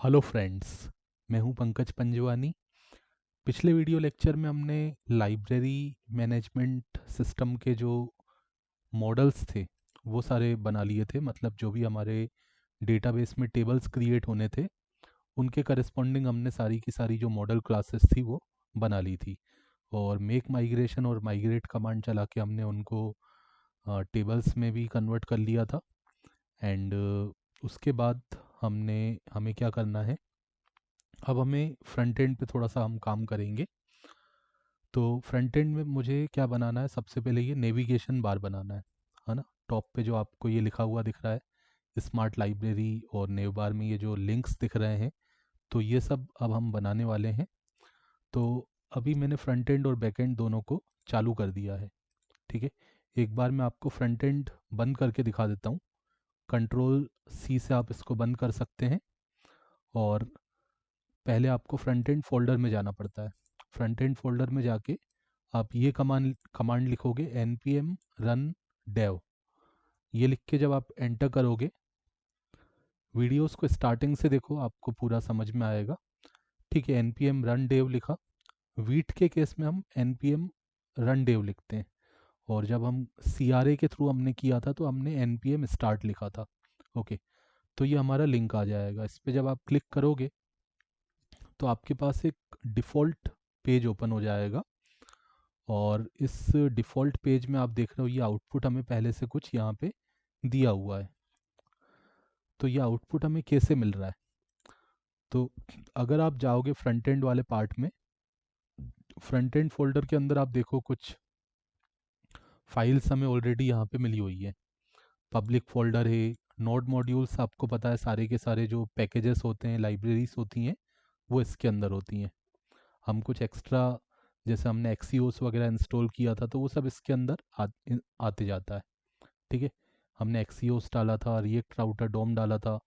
Hello friends. मैं हूं पंकज पंजवानी। पिछले वीडियो लेक्चर में हमने लाइब्रेरी मैनेजमेंट सिस्टम के जो मॉडल्स थे वो सारे बना लिए थे। मतलब जो भी हमारे डेटाबेस में टेबल्स क्रिएट होने थे उनके करस्पॉन्डिंग हमने सारी की सारी जो मॉडल क्लासेस थी वो बना ली थी। और मेक माइग्रेशन और माइग्रेट कमांड चला के हमने उनको टेबल्स में भी कन्वर्ट कर लिया था। एंड उसके बाद हमें क्या करना है, अब हमें फ्रंट एंड पे थोड़ा सा हम काम करेंगे। तो फ्रंट एंड में मुझे क्या बनाना है, सबसे पहले ये नेविगेशन बार बनाना है ना। टॉप पे जो आपको ये लिखा हुआ दिख रहा है स्मार्ट लाइब्रेरी, और नेव बार में ये जो लिंक्स दिख रहे हैं, तो ये सब अब हम बनाने वाले हैं। तो अभी मैंने फ्रंट एंड और बैक एंड दोनों को चालू कर दिया है। ठीक है, एक बार मैं आपको फ्रंट एंड बंद करके दिखा देता हूँ। कंट्रोल सी से आप इसको बंद कर सकते हैं। और पहले आपको फ्रंट एंड फोल्डर में जाना पड़ता है। फ्रंट एंड फोल्डर में जाके आप ये कमांड लिखोगे npm run dev। ये लिख के जब आप एंटर करोगे, वीडियोस को स्टार्टिंग से देखो, आपको पूरा समझ में आएगा। ठीक है, npm run dev लिखा। वीट के केस में हम npm run dev लिखते हैं, और जब हम CRA के थ्रू हमने किया था तो हमने npm start लिखा था। ओके, तो ये हमारा लिंक आ जाएगा। इस पर जब आप क्लिक करोगे तो आपके पास एक डिफ़ॉल्ट पेज ओपन हो जाएगा। और इस डिफ़ॉल्ट पेज में आप देख रहे हो ये आउटपुट हमें पहले से कुछ यहाँ पे दिया हुआ है। तो ये आउटपुट हमें कैसे मिल रहा है, तो अगर आप जाओगे फ्रंट एंड वाले पार्ट में, फ्रंट एंड फोल्डर के अंदर आप देखो कुछ फाइल्स हमें ऑलरेडी यहाँ पे मिली हुई है। पब्लिक फोल्डर है, नोड मॉड्यूल्स, आपको पता है सारे के सारे जो पैकेजेस होते हैं, लाइब्रेरीज होती हैं, वो इसके अंदर होती हैं। हम कुछ एक्स्ट्रा, जैसे हमने एक्सीओस वगैरह इंस्टॉल किया था, तो वो सब इसके अंदर आते जाता है। ठीक है, हमने एक्सीओस डाला था, रिएक्ट राउटर डोम डाला था,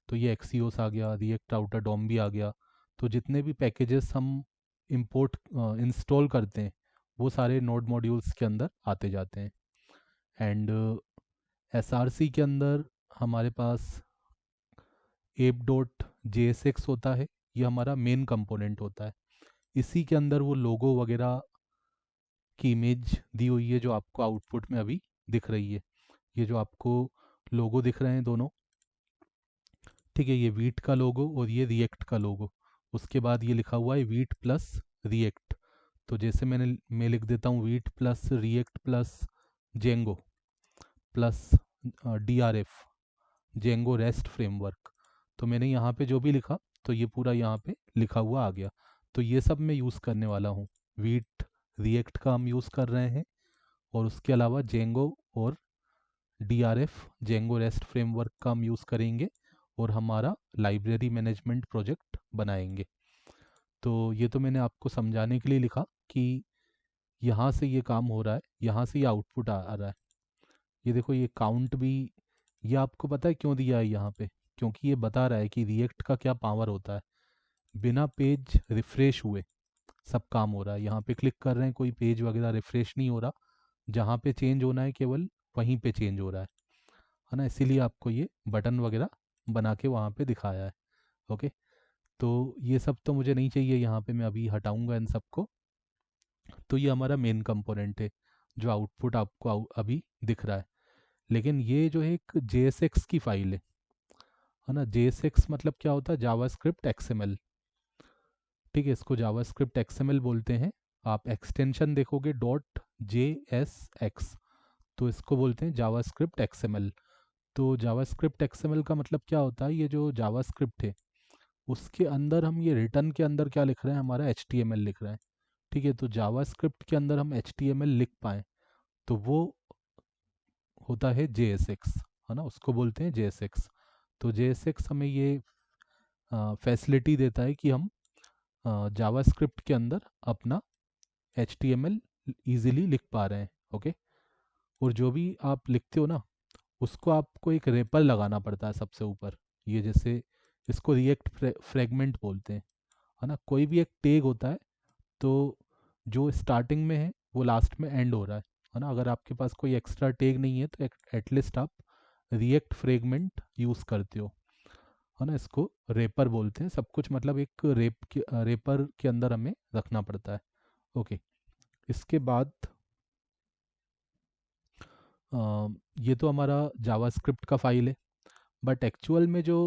तो ये एक्सीओस आ गया, रिएक्ट राउटर डोम भी आ गया। तो जितने भी पैकेजेस हम इंपोर्ट इंस्टॉल करते हैं वो सारे नोड मॉड्यूल्स के अंदर आते जाते हैं। एंड SRC के अंदर हमारे पास एप डॉट JSX होता है, ये हमारा मेन कंपोनेंट होता है। इसी के अंदर वो लोगो वगैरह की इमेज दी हुई है जो आपको आउटपुट में अभी दिख रही है। ये जो आपको लोगो दिख रहे हैं दोनों, ठीक है, ये वीट का लोगो और ये रिएक्ट का लोगो। उसके बाद ये लिखा हुआ है वीट प्लस रिएक्ट। तो जैसे मैं लिख देता हूँ wheat plus react plus Django plus DRF, Django rest framework. तो मैंने यहाँ पे जो भी लिखा तो ये पूरा यहाँ पे लिखा हुआ आ गया। तो ये सब मैं यूज़ करने वाला हूँ। वीट रिएक्ट का हम यूज़ कर रहे हैं, और उसके अलावा जेंगो और DRF, जेंगो रेस्ट फ्रेमवर्क का हम यूज़ करेंगे, और हमारा लाइब्रेरी मैनेजमेंट प्रोजेक्ट बनाएंगे। तो ये तो मैंने आपको समझाने के लिए लिखा कि यहाँ से ये काम हो रहा है, यहाँ से ये आउटपुट आ रहा है। ये देखो ये काउंट भी, ये आपको पता है क्यों दिया है यहाँ पे? क्योंकि ये बता रहा है कि रिएक्ट का क्या पावर होता है। बिना पेज रिफ्रेश हुए सब काम हो रहा है। यहाँ पे क्लिक कर रहे हैं, कोई पेज वगैरह रिफ्रेश नहीं हो रहा। जहाँ पे चेंज होना है केवल वहीं पे चेंज हो रहा है ना। इसीलिए आपको ये बटन वगैरह बना के वहाँ पे दिखाया है। ओके, तो ये सब तो मुझे नहीं चाहिए, यहाँ पे मैं अभी हटाऊंगा इन सबको। तो ये हमारा मेन कंपोनेंट है जो आउटपुट आपको अभी दिख रहा है। लेकिन ये जो है एक JSX की फाइल है ना। JSX मतलब क्या होता है? JavaScript XML। ठीक है, इसको जावास्क्रिप्ट XML बोलते हैं। आप एक्सटेंशन देखोगे .JSX, तो इसको बोलते हैं जावास्क्रिप्ट XML। तो जावास्क्रिप्ट XML का मतलब क्या होता है? ये जो जावास्क्रिप्ट है उसके अंदर हम ये रिटर्न के अंदर क्या लिख रहे हैं, हमारा HTML लिख रहे हैं। ठीक है, तो जावास्क्रिप्ट के अंदर हम HTML लिख पाएँ तो वो होता है JSX, है ना, उसको बोलते हैं JSX। तो JSX हमें ये फैसिलिटी देता है कि हम जावास्क्रिप्ट के अंदर अपना HTML इजीली लिख पा रहे हैं। ओके, और जो भी आप लिखते हो ना उसको आपको एक रेपल लगाना पड़ता है सबसे ऊपर। ये जैसे इसको रिएक्ट फ्रेगमेंट बोलते हैं, है ना। कोई भी एक टैग होता है तो जो स्टार्टिंग में है वो लास्ट में एंड हो रहा है ना। अगर आपके पास कोई एक्स्ट्रा टैग नहीं है तो एटलीस्ट आप रिएक्ट फ्रेगमेंट यूज़ करते हो, है ना, इसको रेपर बोलते हैं। सब कुछ मतलब एक रेपर के अंदर हमें रखना पड़ता है। ओके, इसके बाद ये तो हमारा जावास्क्रिप्ट का फाइल है, बट एक्चुअल में जो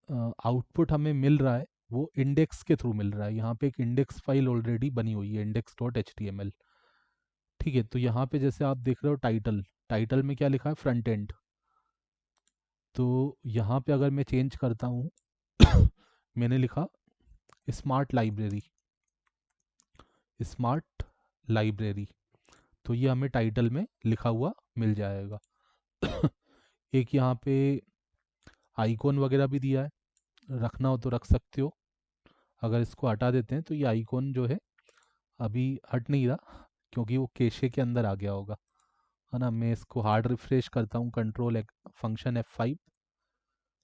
आउटपुट हमें मिल रहा है वो इंडेक्स के थ्रू मिल रहा है। यहाँ पे एक इंडेक्स फाइल ऑलरेडी बनी हुई है, index.html। ठीक है, तो यहाँ पे जैसे आप देख रहे हो टाइटल, टाइटल में क्या लिखा है, फ्रंट एंड। तो यहाँ पे अगर मैं चेंज करता हूँ मैंने लिखा स्मार्ट लाइब्रेरी, स्मार्ट लाइब्रेरी, तो ये हमें टाइटल में लिखा हुआ मिल जाएगा। एक यहाँ पे आइकॉन वगैरह भी दिया है, रखना हो तो रख सकते हो। अगर इसको हटा देते हैं तो ये आइकॉन जो है अभी हट नहीं रहा, क्योंकि वो कैशे के अंदर आ गया होगा, है ना। मैं इसको हार्ड रिफ्रेश करता हूँ, कंट्रोल फंक्शन F5,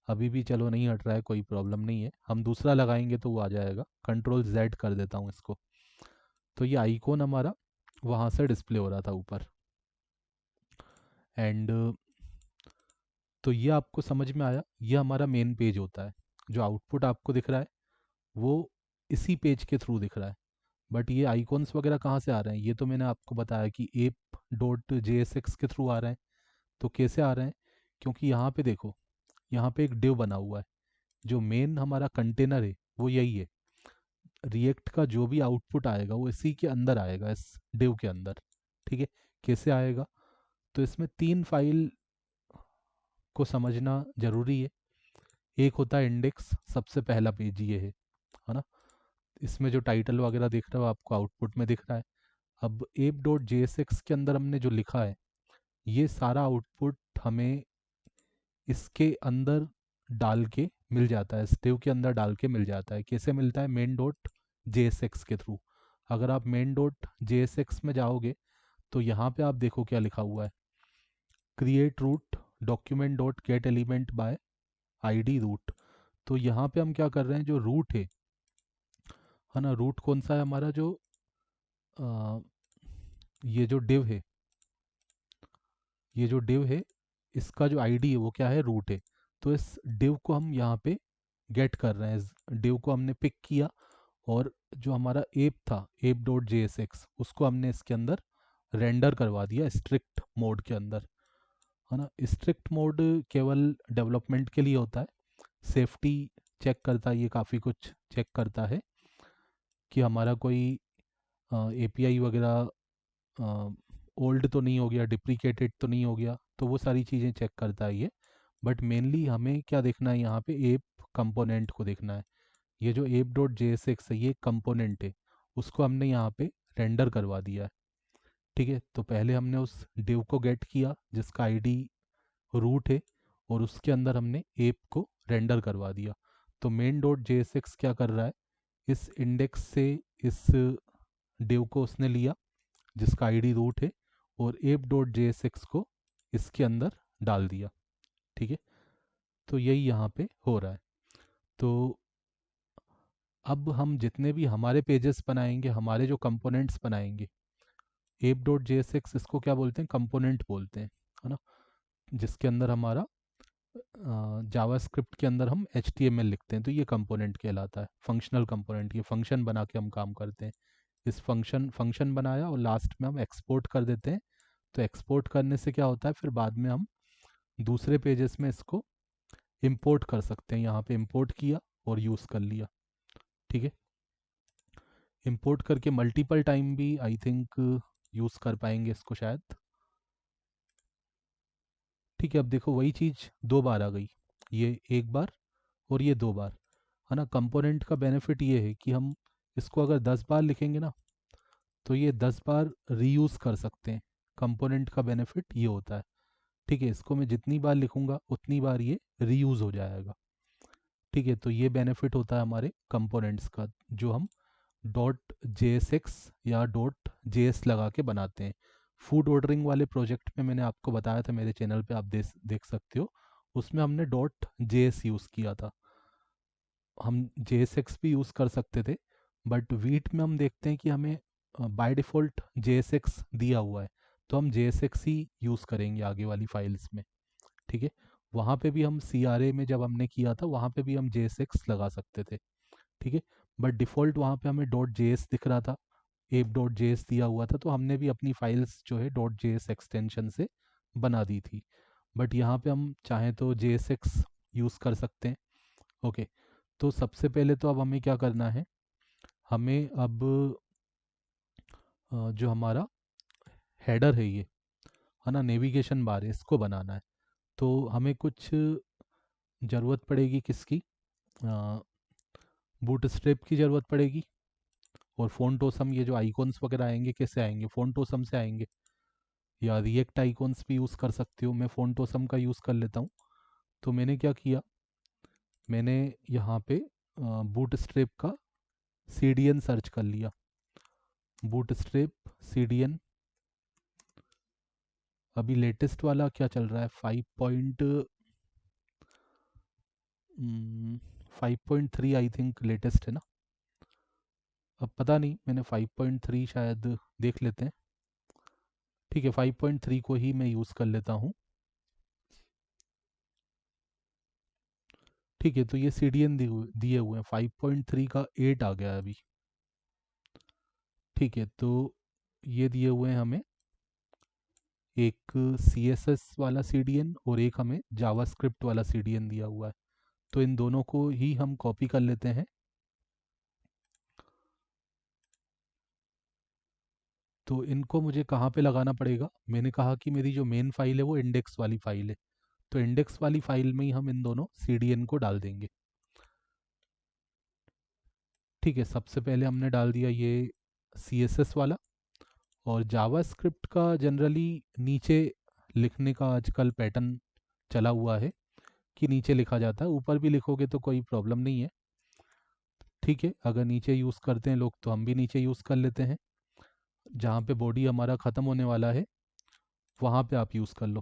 अभी भी चलो नहीं हट रहा है, कोई प्रॉब्लम नहीं है, हम दूसरा लगाएंगे तो वो आ जाएगा। कंट्रोल Z कर देता हूँ इसको, तो ये आइकॉन हमारा वहाँ से डिस्प्ले हो रहा था ऊपर। एंड तो ये आपको समझ में आया, ये हमारा मेन पेज होता है। जो आउटपुट आपको दिख रहा है वो इसी पेज के थ्रू दिख रहा है। बट ये आइकॉन्स वगैरह कहाँ से आ रहे हैं, ये तो मैंने आपको बताया कि app.jsx के थ्रू आ रहे हैं। तो कैसे आ रहे हैं, क्योंकि यहाँ पे देखो, यहाँ पे एक डिव बना हुआ है, जो मेन हमारा कंटेनर है वो यही है। रिएक्ट का जो भी आउटपुट आएगा वो इसी के अंदर आएगा, इस डिव के अंदर। ठीक है, कैसे आएगा, तो इसमें तीन फाइल को समझना ज़रूरी है। एक होता है इंडेक्स, सबसे पहला पेज ये है ना। इसमें जो टाइटल वगैरह दिख रहा है वो आपको आउटपुट में दिख रहा है। अब app.jsx के अंदर हमने जो लिखा है ये सारा आउटपुट हमें इसके अंदर डाल के मिल जाता है, स्टेव के अंदर डाल के मिल जाता है। कैसे मिलता है, मेन डॉट JSX के थ्रू। अगर आप मेन डॉट JSX में जाओगे तो यहाँ पे आप देखो क्या लिखा हुआ है, create root document dot get element by ID root. तो यहाँ पे हम क्या कर रहे हैं, जो रूट है ना, रूट कौन सा है हमारा, जो आ, ये जो डिव है, ये जो डिव है इसका जो आईडी है वो क्या है, रूट है। तो इस डिव को हम यहाँ पे गेट कर रहे हैं, इस डिव को हमने पिक किया, और जो हमारा एप था app.jsx उसको हमने इसके अंदर रेंडर करवा दिया स्ट्रिक्ट मोड के अंदर, है ना। स्ट्रिक्ट मोड केवल डेवलपमेंट के लिए होता है, सेफ्टी चेक करता है, ये काफ़ी कुछ चेक करता है कि हमारा कोई एपीआई वगैरह ओल्ड तो नहीं हो गया, डिप्रिकेटेड तो नहीं हो गया, तो वो सारी चीज़ें चेक करता है ये। बट मेनली हमें क्या देखना है, यहाँ पे एप कंपोनेंट को देखना है। ये जो app.jsx है ये कंपोनेंट है, उसको हमने यहाँ पे रेंडर करवा दिया है। ठीक है, तो पहले हमने उस डिव को गेट किया जिसका आईडी रूट है, और उसके अंदर हमने एप को रेंडर करवा दिया। तो मेन डॉट JSX क्या कर रहा है, इस इंडेक्स से इस डिव को उसने लिया जिसका आईडी रूट है, और app.jsx को इसके अंदर डाल दिया। ठीक है, तो यही यहाँ पे हो रहा है। तो अब हम जितने भी हमारे पेजेस बनाएंगे, हमारे जो कंपोनेंट्स बनाएंगे, app.jsx इसको क्या बोलते हैं, कंपोनेंट बोलते हैं, है ना। जिसके अंदर हमारा जावास्क्रिप्ट के अंदर हम HTML लिखते हैं, तो ये कंपोनेंट कहलाता है, फंक्शनल कंपोनेंट। ये फंक्शन बना के हम काम करते हैं। इस फंक्शन बनाया और लास्ट में हम एक्सपोर्ट कर देते हैं। तो एक्सपोर्ट करने से क्या होता है, फिर बाद में हम दूसरे पेजेस में इसको इंपोर्ट कर सकते हैं। यहाँ पे इंपोर्ट किया और यूज़ कर लिया। ठीक है, इंपोर्ट करके मल्टीपल टाइम भी आई थिंक यूज़ कर पाएंगे इसको शायद। ठीक है, अब देखो वही चीज़ दो बार आ गई, ये एक बार और ये दो बार, है ना। कंपोनेंट का बेनिफिट ये है कि हम इसको अगर 10 बार लिखेंगे ना तो ये 10 बार रीयूज़ कर सकते हैं। कंपोनेंट का बेनिफिट ये होता है। ठीक है, इसको मैं जितनी बार लिखूंगा उतनी बार ये रीयूज़ हो जाएगा। ठीक है, तो ये बेनिफिट होता है हमारे कंपोनेंट्स का, जो हम डॉट JSX या डॉट JS लगा के बनाते हैं। फूड ऑर्डरिंग वाले प्रोजेक्ट में मैंने आपको बताया था, मेरे चैनल पे आप देख सकते हो, उसमें हमने डॉट JS यूज़ किया था। हम JSX भी यूज़ कर सकते थे, बट वीट में हम देखते हैं कि हमें बाय डिफ़ॉल्ट JSX दिया हुआ है, तो हम JSX ही यूज़ करेंगे आगे वाली फाइल्स में। ठीक है, वहाँ पे भी हम CRA में जब हमने किया था वहाँ पे भी हम JSX लगा सकते थे, ठीक है। बट डिफ़ॉल्ट वहाँ पे हमें डॉट जेएस दिख रहा था, एप डॉट जेएस दिया हुआ था, तो हमने भी अपनी फाइल्स जो है डॉट जेएस एक्सटेंशन से बना दी थी। बट यहाँ पे हम चाहें तो JSX यूज़ कर सकते हैं। ओके, तो सबसे पहले तो अब हमें क्या करना है, हमें अब जो हमारा हेडर है ये, है ना, नेविगेशन बार है, इसको बनाना है। तो हमें कुछ ज़रूरत पड़ेगी किसकी, बूटस्ट्रैप की ज़रूरत पड़ेगी। और फ़ॉन्टोसम, ये जो आइकॉन्स वगैरह आएंगे कैसे आएंगे, फ़ॉन्टोसम से आएंगे, या रिएक्ट आइकॉन्स भी यूज़ कर सकते हो। मैं फ़ॉन्टोसम का यूज़ कर लेता हूँ। तो मैंने क्या किया, मैंने यहाँ पे बूटस्ट्रैप का CDN सर्च कर लिया। बूटस्ट्रैप CDN, अभी लेटेस्ट वाला क्या चल रहा है, 5.3 आई थिंक लेटेस्ट है ना। अब पता नहीं, मैंने 5.3 शायद, देख लेते हैं। ठीक है, 5.3 को ही मैं यूज़ कर लेता हूँ। ठीक है, तो ये CDN दिए हुए हैं, 5.3 का 8 आ गया है अभी। ठीक है, तो ये दिए हुए हैं हमें, एक CSS वाला CDN और एक हमें जावास्क्रिप्ट वाला CDN दिया हुआ है। तो इन दोनों को ही हम कॉपी कर लेते हैं। तो इनको मुझे कहाँ पे लगाना पड़ेगा, मैंने कहा कि मेरी जो मेन फाइल है वो इंडेक्स वाली फाइल है, तो इंडेक्स वाली फाइल में ही हम इन दोनों CDN को डाल देंगे। ठीक है, सबसे पहले हमने डाल दिया ये CSS वाला। और जावास्क्रिप्ट का जनरली नीचे लिखने का आजकल पैटर्न चला हुआ है कि नीचे लिखा जाता है, ऊपर भी लिखोगे तो कोई प्रॉब्लम नहीं है। ठीक है, अगर नीचे यूज़ करते हैं लोग तो हम भी नीचे यूज़ कर लेते हैं। जहाँ पे बॉडी हमारा ख़त्म होने वाला है वहाँ पे आप यूज़ कर लो।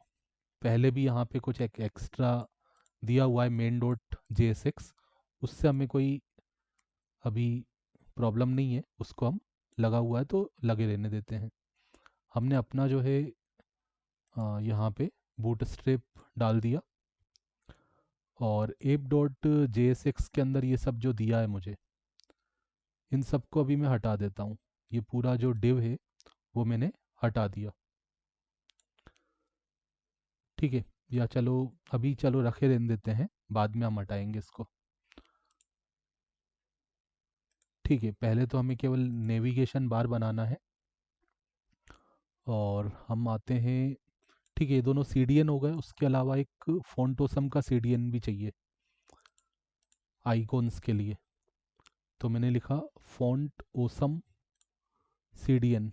पहले भी यहाँ पे कुछ एक एक्स्ट्रा दिया हुआ है, मेन डॉट JSX, उससे हमें कोई अभी प्रॉब्लम नहीं है, उसको हम लगा हुआ है तो लगे रहने देते हैं। हमने अपना जो है यहाँ पे बूटस्ट्रैप डाल दिया, और एप डॉट JSX के अंदर ये सब जो दिया है मुझे, इन सब को अभी मैं हटा देता हूँ। ये पूरा जो डिव है वो मैंने हटा दिया। ठीक है, या चलो अभी चलो रखे रहने देते हैं, बाद में हम हटाएंगे इसको। ठीक है, पहले तो हमें केवल नेविगेशन बार बनाना है, और हम आते हैं। ठीक है, ये दोनों CDN हो गए, उसके अलावा एक फ़ॉन्टोसम का CDN भी चाहिए आइकॉन्स के लिए। तो मैंने लिखा font awesome CDN।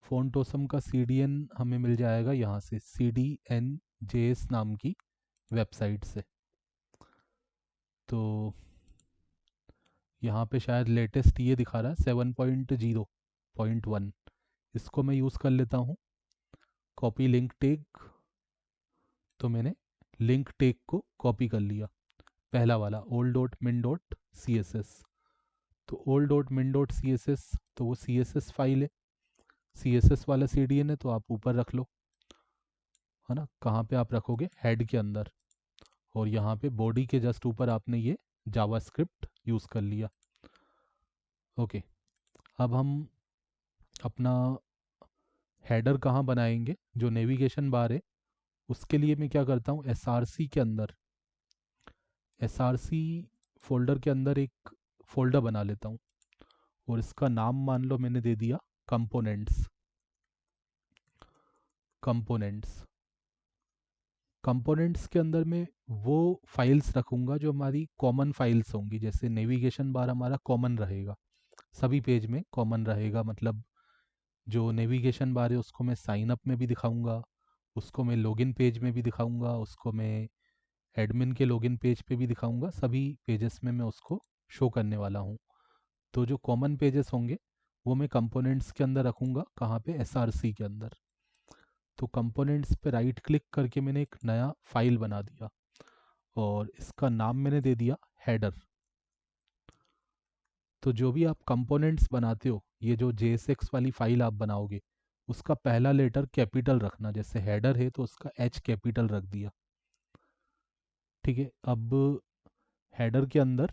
Font awesome का CDN हमें मिल जाएगा यहाँ से, CDNJS नाम की वेबसाइट से। तो यहाँ पे शायद लेटेस्ट ये दिखा रहा है 7.0.1, इसको मैं यूज़ कर लेता हूँ। कॉपी लिंक टैग, तो मैंने लिंक टैग को कॉपी कर लिया, पहला वाला ओल्ड डॉट मिन डॉट CSS। तो ओल्ड डॉट मिन डॉट CSS, तो वो CSS फाइल है, CSS वाला CDN है, तो आप ऊपर रख लो, है ना। कहाँ पे आप रखोगे, हेड के अंदर, और यहाँ पे बॉडी के जस्ट ऊपर आपने ये जावास्क्रिप्ट यूज़ कर लिया। ओके, अब हम अपना हेडर कहाँ बनाएंगे, जो नेविगेशन बार है उसके लिए मैं क्या करता हूँ, SRC के अंदर, SRC फोल्डर के अंदर एक फोल्डर बना लेता हूँ, और इसका नाम मान लो मैंने दे दिया कंपोनेंट्स। कंपोनेंट्स कंपोनेंट्स के अंदर मैं वो फाइल्स रखूँगा जो हमारी कॉमन फाइल्स होंगी, जैसे नेविगेशन बार हमारा कॉमन रहेगा, सभी पेज में कॉमन रहेगा। मतलब जो नेविगेशन बार है उसको मैं साइन अप में भी दिखाऊंगा, उसको मैं लॉगिन पेज में भी दिखाऊंगा, उसको मैं एडमिन के लॉगिन पेज पे भी दिखाऊंगा, सभी पेजेस में मैं उसको शो करने वाला हूँ। तो जो कॉमन पेजेस होंगे वो मैं कंपोनेंट्स के अंदर रखूँगा, कहाँ पे, SRC के अंदर। तो कंपोनेंट्स पे राइट क्लिक करके मैंने एक नया फाइल बना दिया, और इसका नाम मैंने दे दिया हेडर। तो जो भी आप कंपोनेंट्स बनाते हो, ये जो JSX वाली फाइल आप बनाओगे उसका पहला लेटर कैपिटल रखना, जैसे हेडर है तो उसका एच कैपिटल रख दिया। ठीक है, अब हेडर के अंदर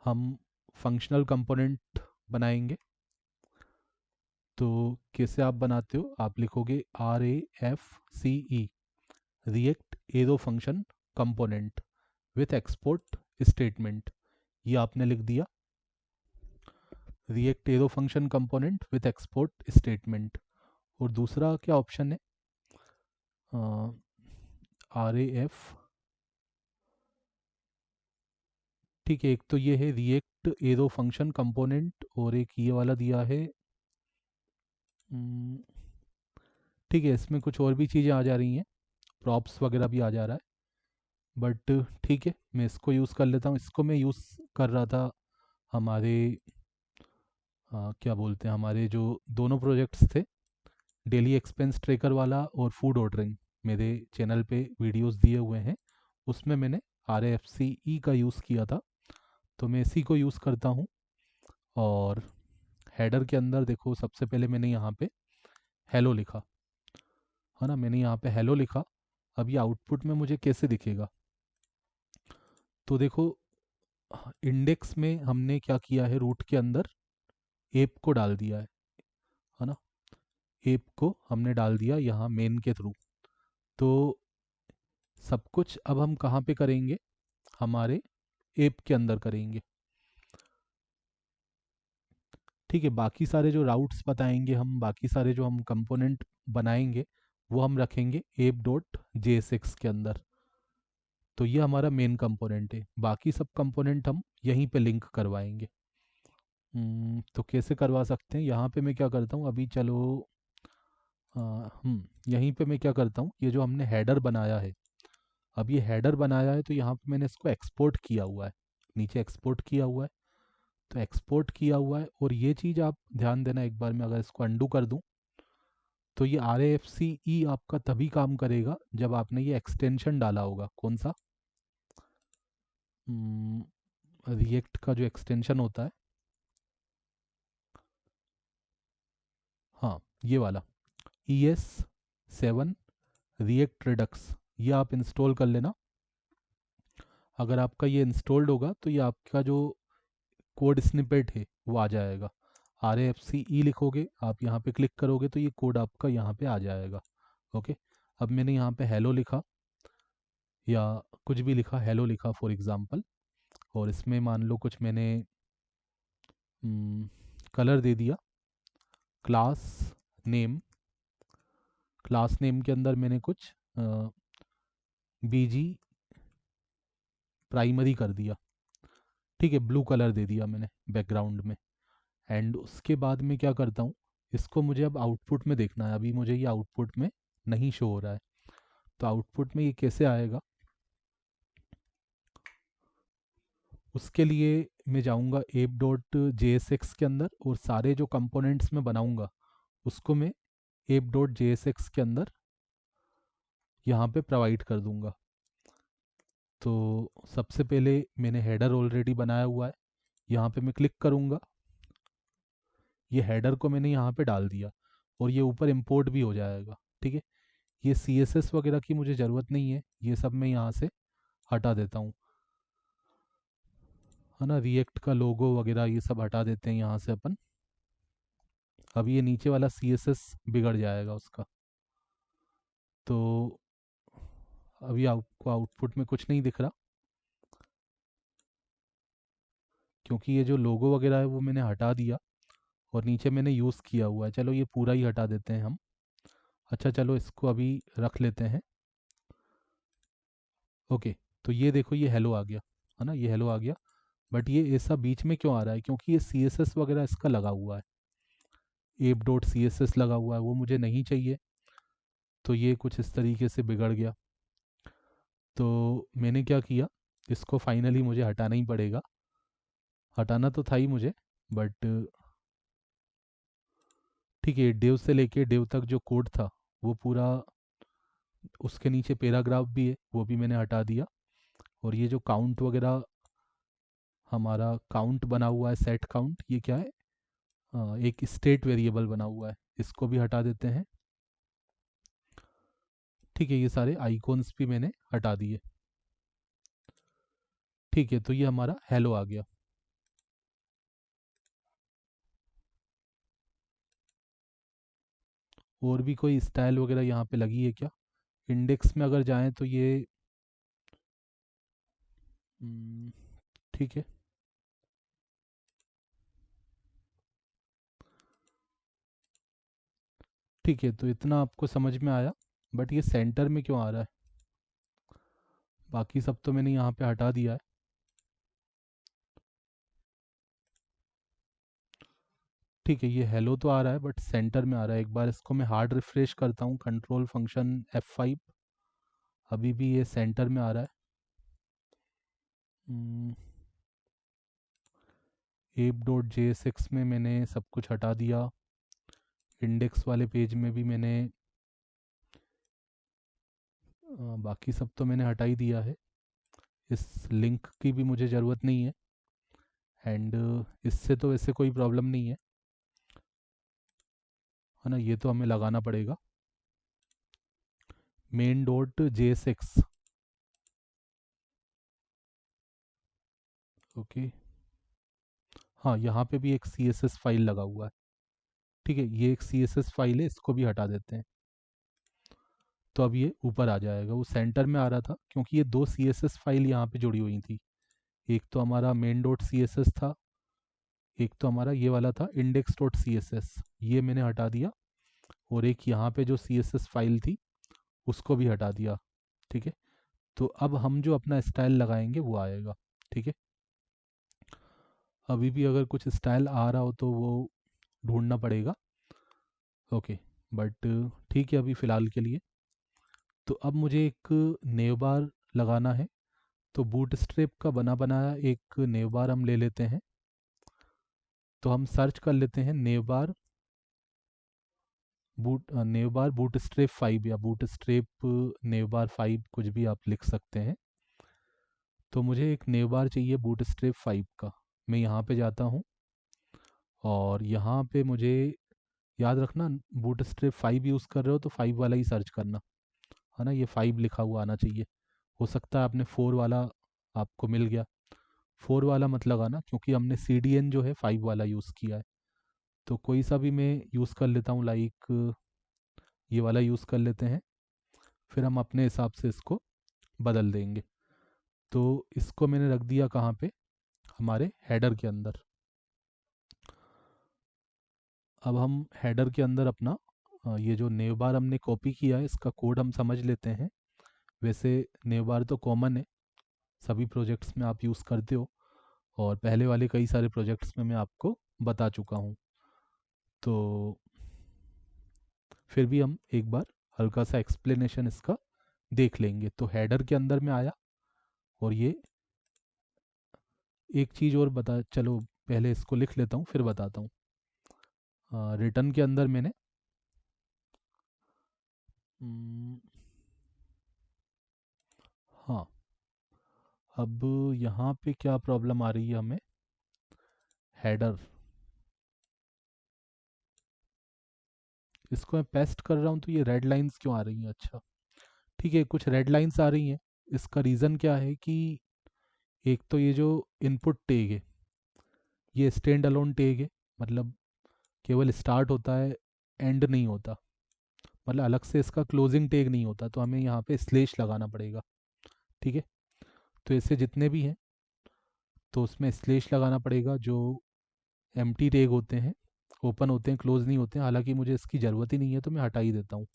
हम फंक्शनल कंपोनेंट बनाएंगे। तो कैसे आप बनाते हो, आप लिखोगे RAFCE, react arrow function component with export statement. ये आपने लिख दिया, react arrow function component with export statement. और दूसरा क्या ऑप्शन है, RAF, ठीक है, एक तो ये है रिएक्ट एरो फंक्शन कंपोनेंट, और एक ये वाला दिया है। हम्म, ठीक है, इसमें कुछ और भी चीज़ें आ जा रही हैं, प्रॉप्स वगैरह भी आ जा रहा है, बट ठीक है मैं इसको यूज़ कर लेता हूँ। इसको मैं यूज़ कर रहा था हमारे क्या बोलते हैं, हमारे जो दोनों प्रोजेक्ट्स थे, डेली एक्सपेंस ट्रैकर वाला और फूड ऑर्डरिंग, मेरे चैनल पे वीडियोस दिए हुए हैं, उसमें मैंने RAFCE का यूज़ किया था, तो मैं इसी को यूज़ करता हूँ। और हेडर के अंदर देखो, सबसे पहले मैंने यहाँ पे हेलो लिखा, है ना, मैंने यहाँ पे हेलो लिखा। अब ये आउटपुट में मुझे कैसे दिखेगा, तो देखो इंडेक्स में हमने क्या किया है, रूट के अंदर एप को डाल दिया है ना, एप को हमने डाल दिया यहाँ मेन के थ्रू। तो सब कुछ अब हम कहाँ पे करेंगे, हमारे एप के अंदर करेंगे। ठीक है, बाकी सारे जो राउट्स बताएंगे हम, बाकी सारे जो हम कंपोनेंट बनाएंगे, वो हम रखेंगे एप डॉट JSX के अंदर। तो ये हमारा मेन कंपोनेंट है, बाकी सब कंपोनेंट हम यहीं पे लिंक करवाएंगे। तो कैसे करवा सकते हैं, यहाँ पे मैं क्या करता हूँ अभी, चलो यहीं पे मैं क्या करता हूँ, ये जो हमने हेडर बनाया है, अब ये हेडर बनाया है तो यहाँ पे मैंने इसको एक्सपोर्ट किया हुआ है, नीचे एक्सपोर्ट किया हुआ है, तो एक्सपोर्ट किया हुआ है। और ये चीज़ आप ध्यान देना, एक बार मैं अगर इसको अंडू कर दूं, तो ये RAFCE आपका तभी काम करेगा जब आपने ये एक्सटेंशन डाला होगा। कौन सा, रिएक्ट का जो एक्सटेंशन होता है, हाँ ये वाला ES7 रिएक्ट रिडक्स, ये आप इंस्टॉल कर लेना। अगर आपका ये इंस्टॉल्ड होगा तो ये आपका जो कोड स्निपेट है वो आ जाएगा। RAFCE लिखोगे, आप यहाँ पे क्लिक करोगे तो ये कोड आपका यहाँ पे आ जाएगा। ओके, अब मैंने यहाँ पे हेलो लिखा, या कुछ भी लिखा, हेलो लिखा फॉर एग्जांपल, और इसमें मान लो कुछ मैंने कलर दे दिया, क्लास नेम, क्लास नेम के अंदर मैंने कुछ BG प्राइमरी कर दिया। ठीक है, ब्लू कलर दे दिया मैंने बैकग्राउंड में। एंड उसके बाद में क्या करता हूँ, इसको मुझे अब आउटपुट में देखना है, अभी मुझे ये आउटपुट में नहीं शो हो रहा है। तो आउटपुट में ये कैसे आएगा, उसके लिए मैं जाऊँगा एप डॉट JSX के अंदर, और सारे जो कंपोनेंट्स मैं बनाऊँगा उसको मैं एप डॉट JSX के अंदर यहाँ पे प्रोवाइड कर दूँगा। तो सबसे पहले मैंने हेडर ऑलरेडी बनाया हुआ है, यहाँ पे मैं क्लिक करूँगा, ये हेडर को मैंने यहाँ पे डाल दिया, और ये ऊपर इंपोर्ट भी हो जाएगा। ठीक है, ये CSS वगैरह की मुझे ज़रूरत नहीं है, ये सब मैं यहाँ से हटा देता हूँ, है ना, रिएक्ट का लोगो वगैरह ये सब हटा देते हैं यहाँ से अपन। अब ये नीचे वाला CSS बिगड़ जाएगा उसका। तो अभी आपको आउटपुट में कुछ नहीं दिख रहा, क्योंकि ये जो लोगो वगैरह है वो मैंने हटा दिया, और नीचे मैंने यूज़ किया हुआ है। चलो ये पूरा ही हटा देते हैं हम। अच्छा चलो इसको अभी रख लेते हैं। ओके, तो ये देखो ये हेलो आ गया, है ना, ये हेलो आ गया। बट ये ऐसा बीच में क्यों आ रहा है, क्योंकि ये CSS वगैरह इसका लगा हुआ है, एप डॉट CSS लगा हुआ है, वो मुझे नहीं चाहिए, तो ये कुछ इस तरीके से बिगड़ गया। तो मैंने क्या किया, इसको फाइनली मुझे हटाना ही पड़ेगा, हटाना तो था ही मुझे, बट ठीक है, डिव से लेके डिव तक जो कोड था वो पूरा, उसके नीचे पैराग्राफ भी है वो भी मैंने हटा दिया। और ये जो काउंट वगैरह हमारा काउंट बना हुआ है, सेट काउंट, ये क्या है, एक स्टेट वेरिएबल बना हुआ है, इसको भी हटा देते हैं। ठीक है, ये सारे आइकॉन्स भी मैंने हटा दिए। ठीक है, तो ये हमारा हेलो आ गया। और भी कोई स्टाइल वगैरह यहाँ पे लगी है क्या? इंडेक्स में अगर जाएं तो ये हम्म, ठीक है। ठीक है, तो इतना आपको समझ में आया, बट ये सेंटर में क्यों आ रहा है? बाकी सब तो मैंने यहाँ पे हटा दिया है। ठीक है, ये हेलो तो आ रहा है बट सेंटर में आ रहा है। एक बार इसको मैं हार्ड रिफ्रेश करता हूँ, कंट्रोल फंक्शन F5, अभी भी ये सेंटर में आ रहा है। एप डॉट JSX में मैंने सब कुछ हटा दिया। इंडेक्स वाले पेज में भी मैंने बाकी सब तो मैंने हटा ही दिया है। इस लिंक की भी मुझे ज़रूरत नहीं है, एंड इससे तो वैसे कोई प्रॉब्लम नहीं है ना। ये तो हमें लगाना पड़ेगा, मेन डॉट JSX। ओके, हाँ यहाँ पे भी एक CSS फाइल लगा हुआ है। ठीक है, ये एक CSS फाइल है, इसको भी हटा देते हैं। तो अब ये ऊपर आ जाएगा। वो सेंटर में आ रहा था क्योंकि ये दो CSS फाइल यहाँ पे जुड़ी हुई थी। एक तो हमारा मेन डॉट CSS था, एक तो हमारा ये वाला था इंडेक्स डॉट CSS, ये मैंने हटा दिया। और एक यहाँ पे जो CSS फाइल थी उसको भी हटा दिया। ठीक है, तो अब हम जो अपना स्टाइल लगाएंगे वो आएगा। ठीक है, अभी भी अगर कुछ स्टाइल आ रहा हो तो वो ढूंढना पड़ेगा। ओके, बट ठीक है अभी फ़िलहाल के लिए। तो अब मुझे एक नेव बार लगाना है। तो बूटस्ट्रैप का बना बनाया एक नेव बार हम ले लेते हैं। तो हम सर्च कर लेते हैं नेव बार नेव बार बूटस्ट्रैप 5 या बूटस्ट्रैप नेव बार 5, कुछ भी आप लिख सकते हैं। तो मुझे एक नेव बार चाहिए बूटस्ट्रैप 5 का। मैं यहाँ पे जाता हूँ और यहाँ पे मुझे याद रखना, बूटस्ट्रैप 5 यूज़ कर रहे हो तो 5 वाला ही सर्च करना, है ना। ये 5 लिखा हुआ आना चाहिए। हो सकता है आपने 4 वाला आपको मिल गया। 4 वाला मत लगाना क्योंकि हमने CDN जो है 5 वाला यूज़ किया है। तो कोई सा भी मैं यूज़ कर लेता हूँ, लाइक ये वाला यूज़ कर लेते हैं। फिर हम अपने हिसाब से इसको बदल देंगे। तो इसको मैंने रख दिया कहाँ पे, हमारे हेडर के अंदर। अब हम हेडर के अंदर अपना ये जो नेव बार हमने कॉपी किया है इसका कोड हम समझ लेते हैं। वैसे नेव बार तो कॉमन है, सभी प्रोजेक्ट्स में आप यूज़ करते हो, और पहले वाले कई सारे प्रोजेक्ट्स में मैं आपको बता चुका हूँ। तो फिर भी हम एक बार हल्का सा एक्सप्लेनेशन इसका देख लेंगे। तो हेडर के अंदर में आया, और ये एक चीज़ और बता, चलो पहले इसको लिख लेता हूँ फिर बताता हूँ। रिटर्न के अंदर मैंने हम्म, हाँ, अब यहाँ पे क्या प्रॉब्लम आ रही है हमें, हेडर, इसको मैं पेस्ट कर रहा हूँ तो ये रेड लाइंस क्यों आ रही हैं? अच्छा, ठीक है, कुछ रेड लाइंस आ रही हैं। इसका रीज़न क्या है कि एक तो ये जो इनपुट टैग है ये स्टैंड अलोन टैग है, मतलब केवल स्टार्ट होता है, एंड नहीं होता। मतलब अलग से इसका क्लोजिंग टैग नहीं होता, तो हमें यहाँ पे स्लेश लगाना पड़ेगा। ठीक है, तो ऐसे जितने भी हैं तो उसमें स्लेश लगाना पड़ेगा। जो एम्प्टी टैग होते हैं, ओपन होते हैं, क्लोज नहीं होते हैं। हालांकि मुझे इसकी ज़रूरत ही नहीं है तो मैं हटा ही देता हूँ।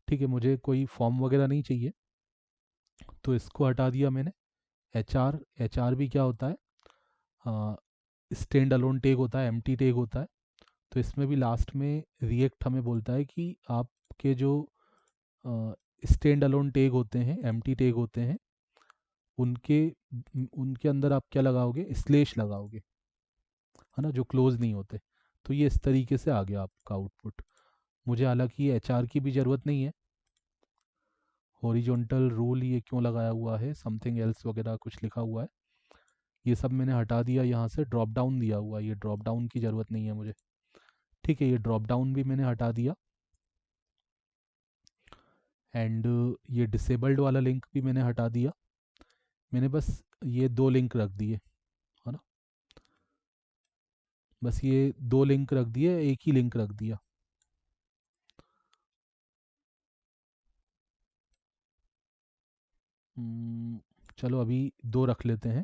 ठीक है, मुझे कोई फॉर्म वगैरह नहीं चाहिए, तो इसको हटा दिया मैंने। एच आर भी क्या होता है, स्टैंड अलोन टैग होता है, एम्प्टी टैग होता है। तो इसमें भी लास्ट में रिएक्ट हमें बोलता है कि आपके जो स्टैंड अलोन टैग होते हैं, एम्प्टी टैग होते हैं, उनके उनके अंदर आप क्या लगाओगे, स्लेश लगाओगे, है ना, जो क्लोज नहीं होते। तो ये इस तरीके से आ गया आपका आउटपुट। मुझे हालांकि HR की भी ज़रूरत नहीं है। हॉरिजॉन्टल रूल ये क्यों लगाया हुआ है, समथिंग एल्स वगैरह कुछ लिखा हुआ है, ये सब मैंने हटा दिया। यहाँ से ड्रॉप डाउन दिया हुआ, ये ड्रॉप डाउन की ज़रूरत नहीं है मुझे। ठीक है, ये ड्रॉप डाउन भी मैंने हटा दिया। एंड ये डिसेबल्ड वाला लिंक भी मैंने हटा दिया। मैंने बस ये दो लिंक रख दिए, है ना। बस ये दो लिंक रख दिए, एक ही लिंक रख दिया। चलो अभी दो रख लेते हैं।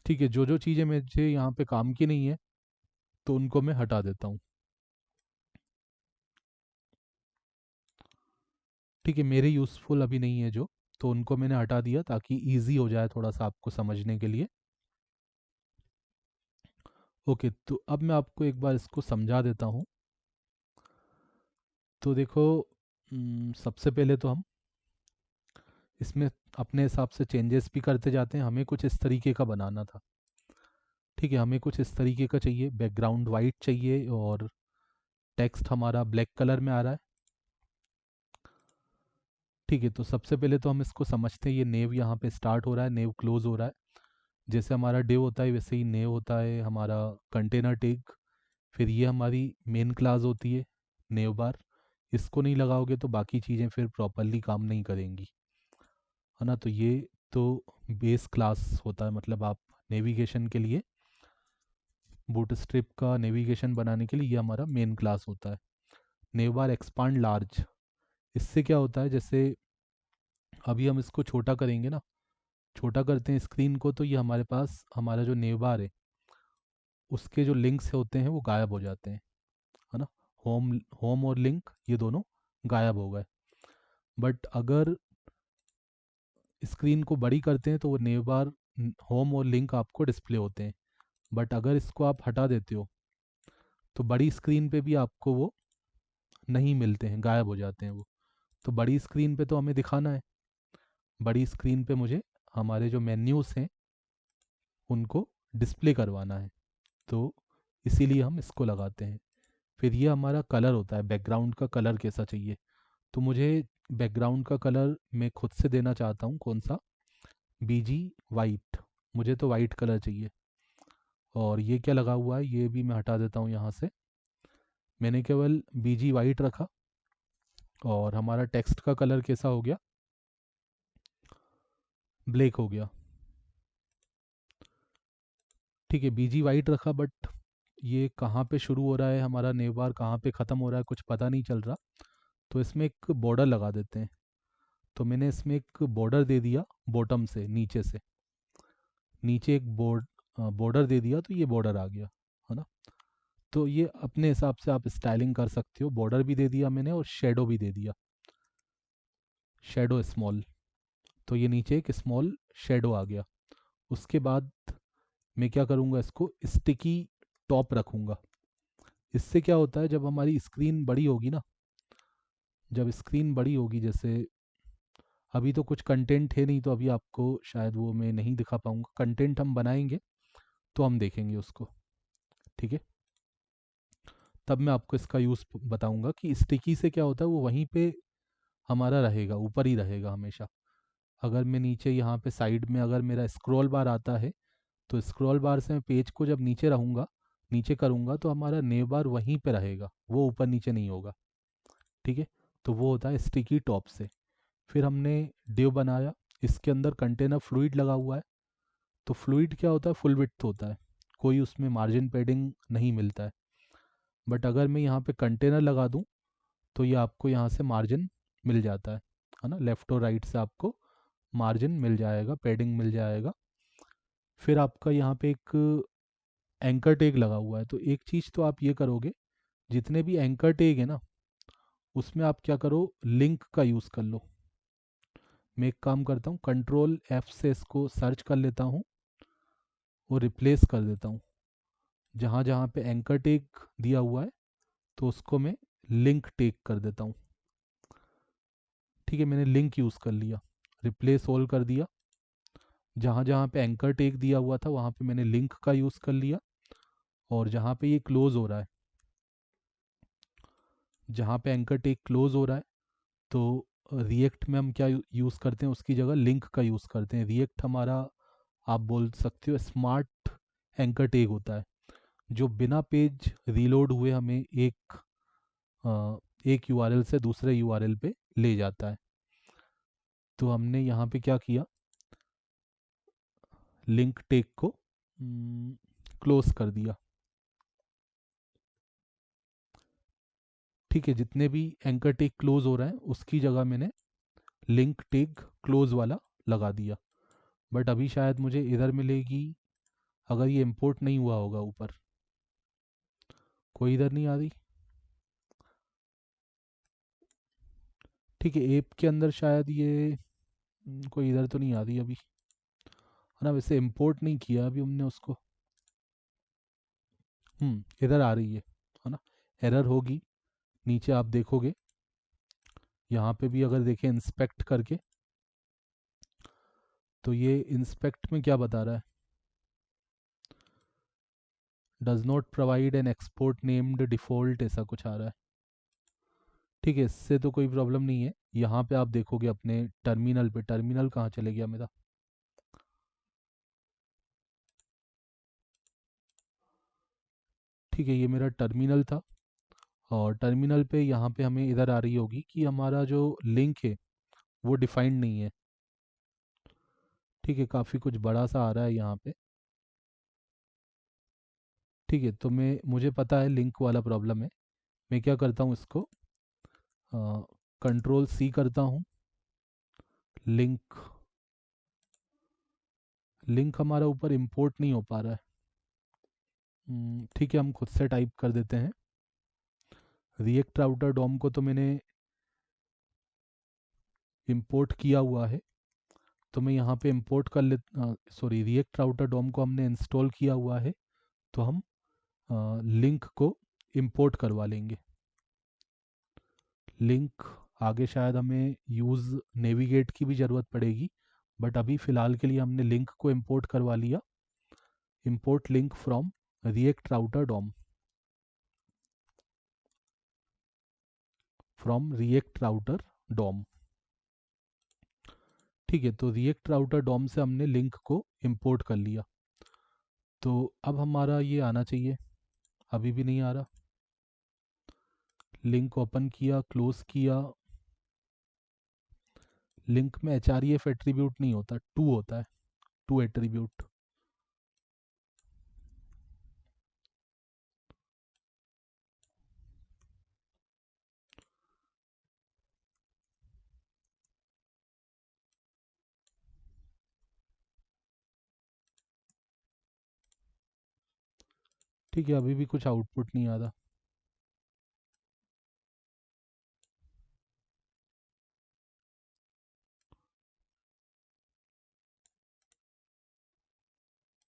ठीक है, जो जो चीज़ें मुझे यहाँ पे काम की नहीं है तो उनको मैं हटा देता हूँ। ठीक है, मेरे यूज़फुल अभी नहीं है जो, तो उनको मैंने हटा दिया ताकि इजी हो जाए थोड़ा सा आपको समझने के लिए। ओके, तो अब मैं आपको एक बार इसको समझा देता हूँ। तो देखो, सबसे पहले तो हम इसमें अपने हिसाब से चेंजेस भी करते जाते हैं। हमें कुछ इस तरीके का बनाना था। ठीक है, हमें कुछ इस तरीके का चाहिए, बैकग्राउंड वाइट चाहिए और टेक्स्ट हमारा ब्लैक कलर में आ रहा है। ठीक है, तो सबसे पहले तो हम इसको समझते हैं। ये नेव यहाँ पे स्टार्ट हो रहा है, नेव क्लोज हो रहा है। जैसे हमारा डिव होता है वैसे ही नेव होता है हमारा कंटेनर टैग। फिर ये हमारी मेन क्लास होती है, नेव बार। इसको नहीं लगाओगे तो बाकी चीज़ें फिर प्रॉपरली काम नहीं करेंगी, है ना। तो ये तो बेस क्लास होता है, मतलब आप नेविगेशन के लिए, बूटस्ट्रैप का नेविगेशन बनाने के लिए ये हमारा मेन क्लास होता है। नेव बार एक्सपांड लार्ज, इससे क्या होता है, जैसे अभी हम इसको छोटा करेंगे ना, छोटा करते हैं स्क्रीन को, तो ये हमारे पास हमारा जो नेव बार है उसके जो लिंक्स होते हैं वो गायब हो जाते हैं, है ना। होम होम और लिंक ये दोनों गायब हो गए। बट अगर स्क्रीन को बड़ी करते हैं तो वो नेव बार, होम और लिंक आपको डिस्प्ले होते हैं। बट अगर इसको आप हटा देते हो तो बड़ी स्क्रीन पे भी आपको वो नहीं मिलते हैं, गायब हो जाते हैं वो। तो बड़ी स्क्रीन पे तो हमें दिखाना है, बड़ी स्क्रीन पे मुझे हमारे जो मेन्यूज़ हैं उनको डिस्प्ले करवाना है। तो इसीलिए हम इसको लगाते हैं। फिर ये हमारा कलर होता है, बैकग्राउंड का कलर कैसा चाहिए। तो मुझे बैकग्राउंड का कलर मैं खुद से देना चाहता हूँ, कौन सा, बीजी वाइट। मुझे तो वाइट कलर चाहिए। और ये क्या लगा हुआ है ये भी मैं हटा देता हूँ यहाँ से। मैंने केवल बीजी वाइट रखा। और हमारा टेक्स्ट का कलर कैसा हो गया, ब्लैक हो गया। ठीक है, बीजी वाइट रखा, बट ये कहाँ पे शुरू हो रहा है हमारा नेव बार, कहाँ पे ख़त्म हो रहा है कुछ पता नहीं चल रहा। तो इसमें एक बॉर्डर लगा देते हैं। तो मैंने इसमें एक बॉर्डर दे दिया, बॉटम से नीचे से, नीचे एक बॉर्डर दे दिया, तो ये बॉर्डर आ गया, है ना। तो ये अपने हिसाब से आप स्टाइलिंग कर सकते हो। बॉर्डर भी दे दिया मैंने और शेडो भी दे दिया, शेडो स्मॉल। तो ये नीचे एक स्मॉल शेडो आ गया। उसके बाद मैं क्या करूँगा, इसको स्टिकी टॉप रखूँगा। इससे क्या होता है, जब हमारी स्क्रीन बड़ी होगी ना, जब स्क्रीन बड़ी होगी, जैसे अभी तो कुछ कंटेंट है नहीं तो अभी आपको शायद वो मैं नहीं दिखा पाऊँगा। कंटेंट हम बनाएंगे तो हम देखेंगे उसको, ठीक है। तब मैं आपको इसका यूज़ बताऊंगा कि स्टिकी से क्या होता है, वो वहीं पे हमारा रहेगा, ऊपर ही रहेगा हमेशा। अगर मैं नीचे यहाँ पे साइड में अगर मेरा स्क्रॉल बार आता है तो स्क्रॉल बार से मैं पेज को जब नीचे रहूँगा, नीचे करूँगा, तो हमारा नेव बार वहीं पे रहेगा, वो ऊपर नीचे नहीं होगा, ठीक है। तो वो होता है स्टिकी टॉप से। फिर हमने डिव बनाया, इसके अंदर कंटेनर फ्लूइड लगा हुआ है। तो फ्लूइड क्या होता है, फुल विड्थ होता है, कोई उसमें मार्जिन पैडिंग नहीं मिलता है। बट अगर मैं यहाँ पे कंटेनर लगा दूँ तो ये आपको यहाँ से मार्जिन मिल जाता है ना। लेफ़्ट और राइट से आपको मार्जिन मिल जाएगा, पैडिंग मिल जाएगा। फिर आपका यहाँ पे एक एंकर टैग लगा हुआ है। तो एक चीज़ तो आप ये करोगे, जितने भी एंकर टैग है ना उसमें आप क्या करो, लिंक का यूज़ कर लो। मैं एक काम करता हूँ, कंट्रोल F से इसको सर्च कर लेता हूँ और रिप्लेस कर देता हूँ। जहाँ जहाँ पे एंकर टैग दिया हुआ है तो उसको मैं लिंक टैग कर देता हूँ। ठीक है, मैंने लिंक यूज़ कर लिया, रिप्लेस ऑल कर दिया। जहाँ जहाँ पे एंकर टैग दिया हुआ था वहाँ पे मैंने लिंक का यूज़ कर लिया। और जहाँ पे ये क्लोज हो रहा है, जहाँ पे एंकर टैग क्लोज हो रहा है, तो रिएक्ट में हम क्या यूज़ करते हैं, उसकी जगह लिंक का यूज़ करते हैं। रिएक्ट हमारा, आप बोल सकते हो, स्मार्ट एंकर टैग होता है, जो बिना पेज रीलोड हुए हमें एक यूआरएल से दूसरे यूआरएल पे ले जाता है। तो हमने यहाँ पे क्या किया, लिंक टैग को क्लोज कर दिया। ठीक है, जितने भी एंकर टैग क्लोज हो रहा है उसकी जगह मैंने लिंक टैग क्लोज वाला लगा दिया। बट अभी शायद मुझे इधर मिलेगी, अगर ये इंपोर्ट नहीं हुआ होगा ऊपर, कोई इधर नहीं आ रही। ठीक है, ऐप के अंदर शायद ये कोई इधर तो नहीं आ रही अभी, है ना। वैसे इंपोर्ट नहीं किया अभी हमने उसको। इधर आ रही है ना। एरर होगी, नीचे आप देखोगे, यहाँ पे भी अगर देखें इंस्पेक्ट करके, तो ये इंस्पेक्ट में क्या बता रहा है, does not provide an export named default, ऐसा कुछ आ रहा है। ठीक है, इससे तो कोई प्रॉब्लम नहीं है। यहाँ पे आप देखोगे अपने टर्मिनल पे, टर्मिनल कहाँ चले गया मेरा, ठीक है, ये मेरा टर्मिनल था। और टर्मिनल पे यहाँ पे हमें इधर आ रही होगी कि हमारा जो लिंक है वो डिफाइंड नहीं है। ठीक है, काफ़ी कुछ बड़ा सा आ रहा है यहाँ पे। ठीक है, तो मुझे पता है लिंक वाला प्रॉब्लम है। मैं क्या करता हूँ, इसको कंट्रोल सी करता हूँ। लिंक लिंक हमारा ऊपर इंपोर्ट नहीं हो पा रहा है। ठीक है, हम खुद से टाइप कर देते हैं। रिएक्ट राउटर डॉम को तो मैंने इंपोर्ट किया हुआ है, तो मैं यहाँ पे इंपोर्ट कर ले, सॉरी, रिएक्ट राउटर डॉम को हमने इंस्टॉल किया हुआ है, तो हम लिंक को इंपोर्ट करवा लेंगे। लिंक आगे शायद हमें यूज़ नेविगेट की भी ज़रूरत पड़ेगी, बट अभी फ़िलहाल के लिए हमने लिंक को इंपोर्ट करवा लिया। Import link from React router DOM, from React router DOM. ठीक है, तो रिएक्ट राउटर डॉम से हमने लिंक को इंपोर्ट कर लिया। तो अब हमारा ये आना चाहिए, अभी भी नहीं आ रहा। लिंक ओपन किया, क्लोज किया। लिंक में एच आर एफ एट्रीब्यूट नहीं होता, टू होता है, टू एट्रीब्यूट। ठीक है, अभी भी कुछ आउटपुट नहीं आ रहा।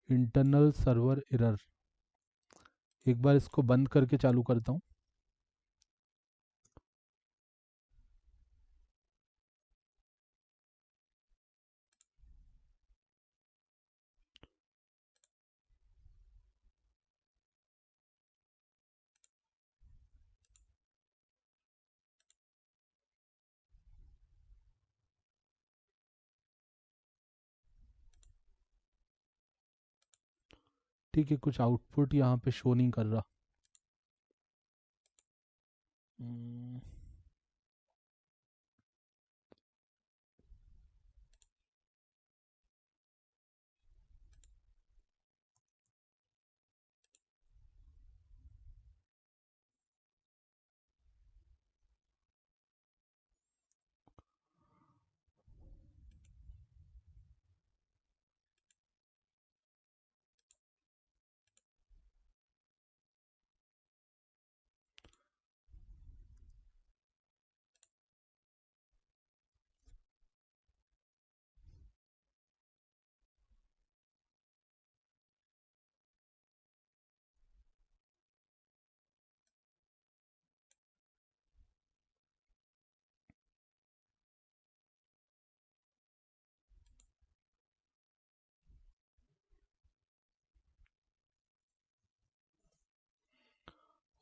इंटरनल सर्वर एरर, एक बार इसको बंद करके चालू करता हूँ। ठीक है, कुछ आउटपुट यहाँ पे शो नहीं कर रहा। हम्म,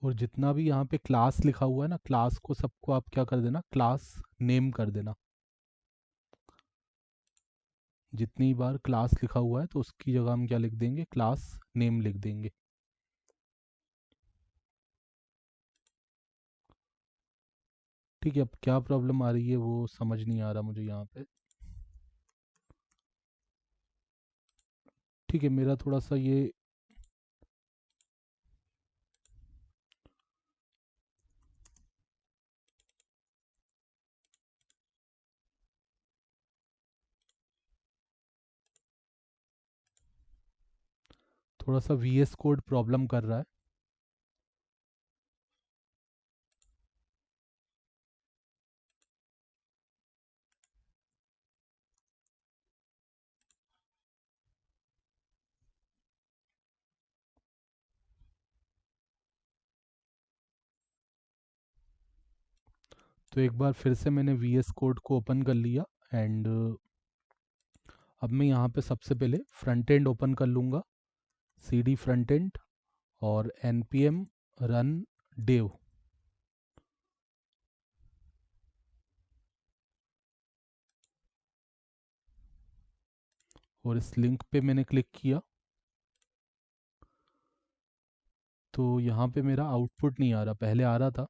और जितना भी यहाँ पे क्लास लिखा हुआ है ना, क्लास को सबको आप क्या कर देना, क्लास नेम कर देना। जितनी बार क्लास लिखा हुआ है तो उसकी जगह हम क्या लिख देंगे, क्लास नेम लिख देंगे। ठीक है, अब क्या प्रॉब्लम आ रही है वो समझ नहीं आ रहा मुझे यहाँ पे। ठीक है, मेरा थोड़ा सा ये थोड़ा सा VS कोड प्रॉब्लम कर रहा है। तो एक बार फिर से मैंने VS कोड को ओपन कर लिया एंड अब मैं यहाँ पे सबसे पहले फ्रंट एंड ओपन कर लूँगा, CD फ्रंट एंड और npm run dev। और इस लिंक पे मैंने क्लिक किया तो यहाँ पे मेरा आउटपुट नहीं आ रहा, पहले आ रहा था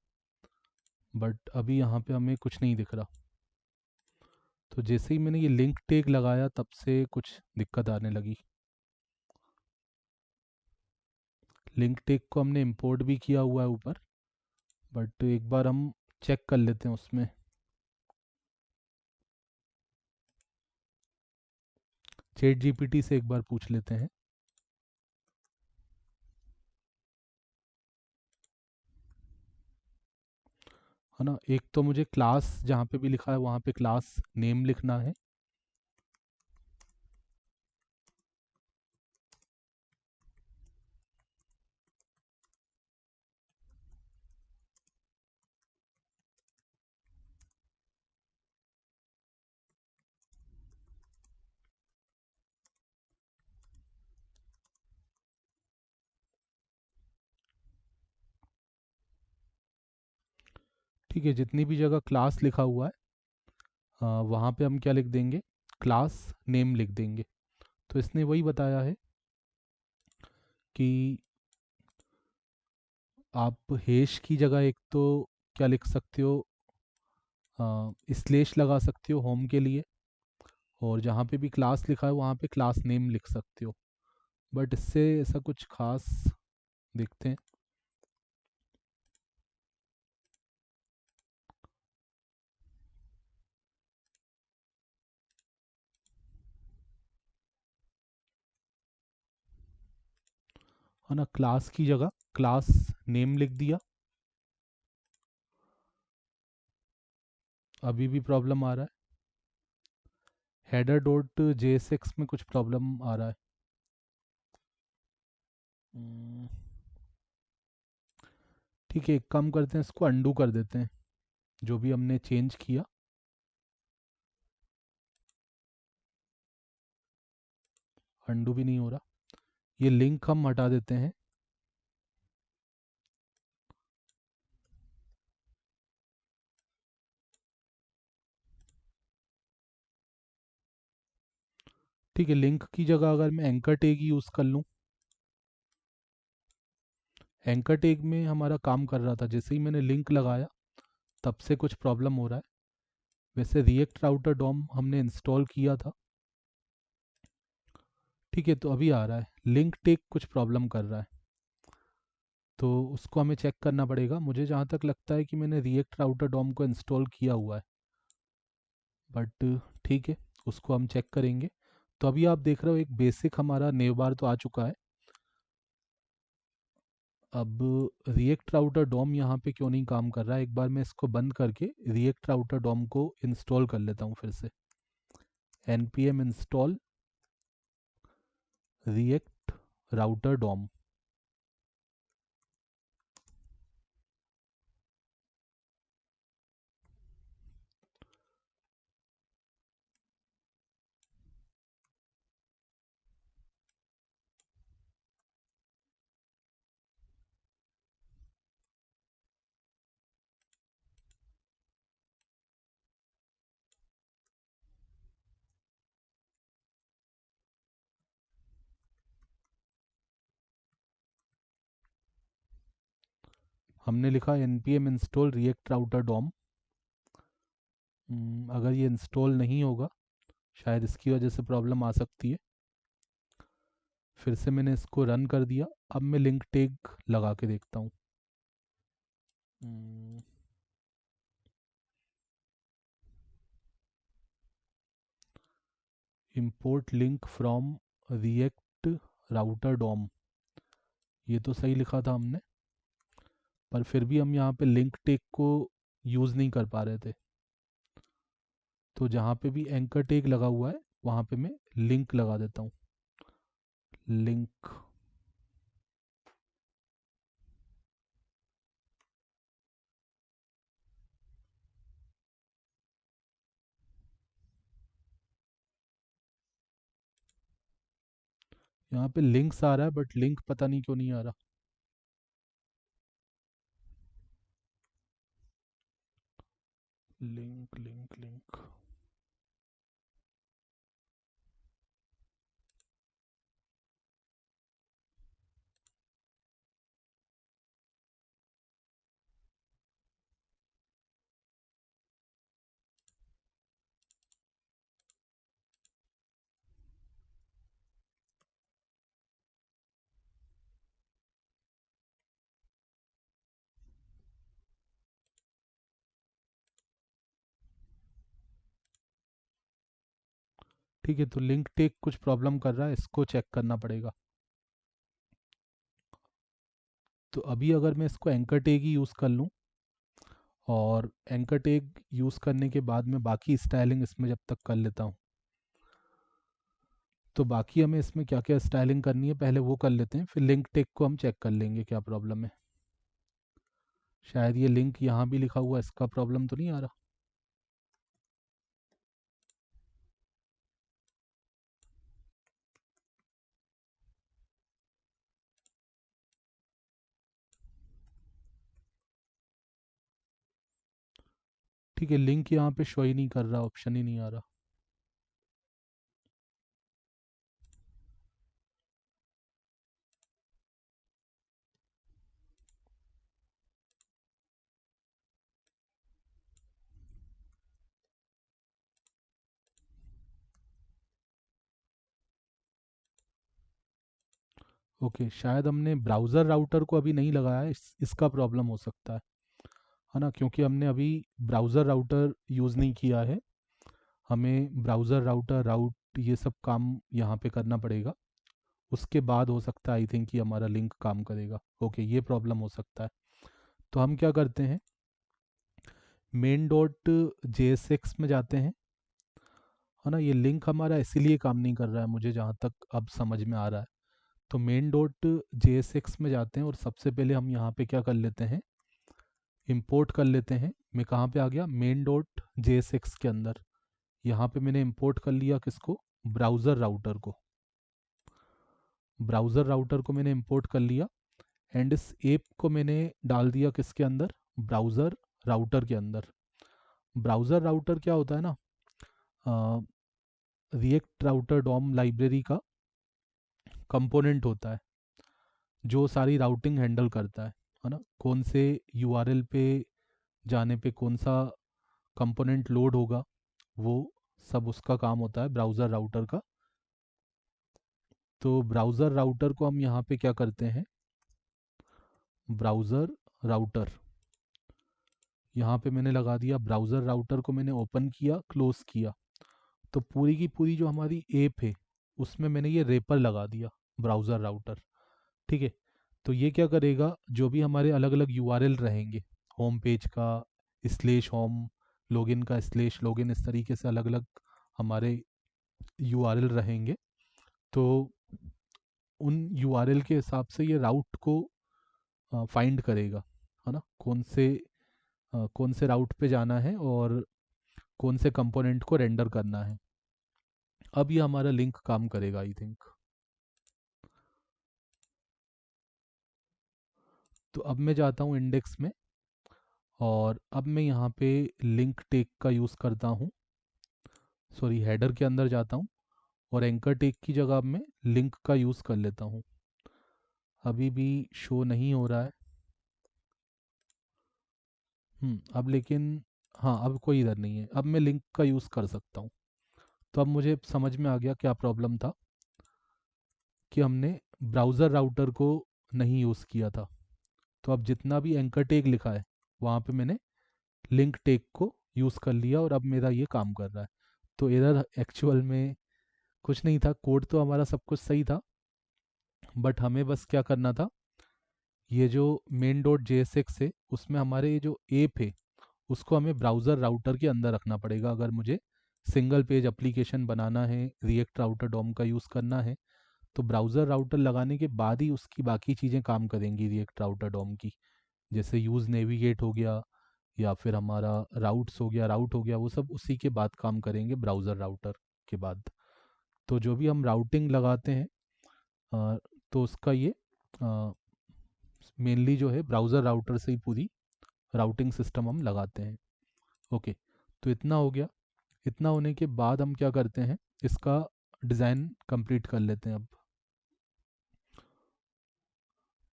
बट अभी यहाँ पे हमें कुछ नहीं दिख रहा। तो जैसे ही मैंने ये लिंक टैग लगाया तब से कुछ दिक्कत आने लगी। लिंक टैग को हमने इंपोर्ट भी किया हुआ है ऊपर, बट एक बार हम चेक कर लेते हैं उसमें। चैट जीपीटी से एक बार पूछ लेते हैं। है ना, एक तो मुझे क्लास जहाँ पे भी लिखा है वहाँ पे क्लास नेम लिखना है। ठीक है, जितनी भी जगह क्लास लिखा हुआ है वहाँ पे हम क्या लिख देंगे, क्लास नेम लिख देंगे। तो इसने वही बताया है कि आप हैश की जगह एक तो क्या लिख सकते हो, स्लेश लगा सकते हो होम के लिए, और जहाँ पे भी क्लास लिखा है वहाँ पे क्लास नेम लिख सकते हो। बट इससे ऐसा कुछ खास देखते हैं। है ना, क्लास की जगह क्लास नेम लिख दिया। अभी भी प्रॉब्लम आ रहा है, हेडर डॉट JSX में कुछ प्रॉब्लम आ रहा है। हम्म, ठीक है, एक काम करते हैं, इसको अंडू कर देते हैं जो भी हमने चेंज किया। अंडू भी नहीं हो रहा, ये लिंक हम हटा देते हैं। ठीक है, लिंक की जगह अगर मैं एंकर टैग यूज़ कर लूँ, एंकर टैग में हमारा काम कर रहा था, जैसे ही मैंने लिंक लगाया तब से कुछ प्रॉब्लम हो रहा है। वैसे रिएक्ट राउटर डॉम हमने इंस्टॉल किया था। ठीक है, तो अभी आ रहा है, लिंक टैग कुछ प्रॉब्लम कर रहा है, तो उसको हमें चेक करना पड़ेगा। मुझे जहाँ तक लगता है कि मैंने रिएक्ट राउटर डॉम को इंस्टॉल किया हुआ है, बट ठीक है, उसको हम चेक करेंगे। तो अभी आप देख रहे हो एक बेसिक हमारा नेव बार तो आ चुका है। अब रिएक्ट राउटर डॉम यहाँ पे क्यों नहीं काम कर रहा है, एक बार मैं इसको बंद करके रिएक्ट राउटर डॉम को इंस्टॉल कर लेता हूँ फिर से। npm install React router DOM. हमने लिखा npm install react router dom। अगर ये इंस्टॉल नहीं होगा, शायद इसकी वजह से प्रॉब्लम आ सकती है। फिर से मैंने इसको रन कर दिया। अब मैं लिंक टैग लगा के देखता हूँ। import link from react router dom, ये तो सही लिखा था हमने, पर फिर भी हम यहाँ पे लिंक टैग को यूज़ नहीं कर पा रहे थे। तो जहाँ पे भी एंकर टैग लगा हुआ है वहाँ पे मैं लिंक लगा देता हूँ। लिंक, यहाँ पे लिंक्स आ रहा है बट लिंक पता नहीं क्यों नहीं आ रहा। लिंक लिंक लिंक, ठीक है। तो लिंक टैग कुछ प्रॉब्लम कर रहा है, इसको चेक करना पड़ेगा। तो अभी अगर मैं इसको एंकर टैग ही यूज़ कर लूँ, और एंकर टैग यूज़ करने के बाद मैं बाकी स्टाइलिंग इसमें जब तक कर लेता हूँ, तो बाकी हमें इसमें क्या क्या स्टाइलिंग करनी है पहले वो कर लेते हैं, फिर लिंक टैग को हम चेक कर लेंगे क्या प्रॉब्लम है। शायद ये लिंक यहाँ भी लिखा हुआ, इसका प्रॉब्लम तो नहीं आ रहा। ठीक है, लिंक यहाँ पे शो ही नहीं कर रहा, ऑप्शन ही नहीं आ रहा। ओके, शायद हमने ब्राउज़र राउटर को अभी नहीं लगाया है, इसका प्रॉब्लम हो सकता है ना, क्योंकि हमने अभी ब्राउज़र राउटर यूज़ नहीं किया है। हमें ब्राउज़र राउटर राउट ये सब काम यहाँ पे करना पड़ेगा, उसके बाद हो सकता है आई थिंक कि हमारा लिंक काम करेगा। ओके, ये प्रॉब्लम हो सकता है। तो हम क्या करते हैं, मेन डॉट JSX में जाते हैं, है ना। ये लिंक हमारा इसीलिए काम नहीं कर रहा है मुझे जहाँ तक अब समझ में आ रहा है। तो मेन डॉट JSX में जाते हैं और सबसे पहले हम यहाँ पे क्या कर लेते हैं, इंपोर्ट कर लेते हैं। मैं कहाँ पे आ गया, मेन डॉट JSX के अंदर। यहाँ पे मैंने इंपोर्ट कर लिया किसको, ब्राउज़र राउटर को। ब्राउज़र राउटर को मैंने इंपोर्ट कर लिया, एंड इस ऐप को मैंने डाल दिया किसके अंदर, ब्राउज़र राउटर के अंदर। ब्राउज़र राउटर क्या होता है ना, रिएक्ट राउटर डॉम लाइब्रेरी का कंपोनेंट होता है जो सारी राउटिंग हैंडल करता है ना। कौन से यूआरएल पे जाने पे कौन सा कंपोनेंट लोड होगा, वो सब उसका काम होता है ब्राउज़र राउटर का। तो ब्राउज़र राउटर को हम यहाँ पे क्या करते हैं, ब्राउज़र राउटर, यहाँ पे मैंने लगा दिया। ब्राउज़र राउटर को मैंने ओपन किया, क्लोज किया, तो पूरी की पूरी जो हमारी ऐप है उसमें मैंने ये रेपर लगा दिया, ब्राउज़र राउटर। ठीक है। तो ये क्या करेगा, जो भी हमारे अलग अलग यूआरएल रहेंगे, होम पेज का स्लेश होम, लॉगिन का स्लेश लॉगिन, इस तरीके से अलग अलग हमारे यूआरएल रहेंगे। तो उन यूआरएल के हिसाब से ये राउट को फाइंड करेगा, है ना, कौन से राउट पे जाना है और कौन से कंपोनेंट को रेंडर करना है। अब ये हमारा लिंक काम करेगा आई थिंक। तो अब मैं जाता हूँ इंडेक्स में, और अब मैं यहाँ पे लिंक टैग का यूज़ करता हूँ, सॉरी हेडर के अंदर जाता हूँ, और एंकर टैग की जगह मैं लिंक का यूज़ कर लेता हूँ। अभी भी शो नहीं हो रहा है। अब लेकिन, हाँ अब कोई इधर नहीं है, अब मैं लिंक का यूज़ कर सकता हूँ। तो अब मुझे समझ में आ गया क्या प्रॉब्लम था, कि हमने ब्राउज़र राउटर को नहीं यूज़ किया था। तो अब जितना भी एंकर टैग लिखा है वहाँ पे मैंने लिंक टैग को यूज़ कर लिया, और अब मेरा ये काम कर रहा है। तो इधर एक्चुअल में कुछ नहीं था, कोड तो हमारा सब कुछ सही था, बट हमें बस क्या करना था, ये जो मेन डॉट JSX है उसमें हमारे ये जो ऐप है उसको हमें ब्राउज़र राउटर के अंदर रखना पड़ेगा। अगर मुझे सिंगल पेज एप्लीकेशन बनाना है, रिएक्ट राउटर डॉम का यूज़ करना है, तो ब्राउज़र राउटर लगाने के बाद ही उसकी बाकी चीज़ें काम करेंगी रिएक्ट राउटर डॉम की। जैसे यूज़ नेविगेट हो गया, या फिर हमारा राउट्स हो गया, राउट हो गया, वो सब उसी के बाद काम करेंगे ब्राउज़र राउटर के बाद। तो जो भी हम राउटिंग लगाते हैं, अ, तो उसका ये मेनली जो है ब्राउज़र राउटर से ही पूरी राउटिंग सिस्टम हम लगाते हैं। ओके, तो इतना हो गया। इतना होने के बाद हम क्या करते हैं, इसका डिज़ाइन कंप्लीट कर लेते हैं अब।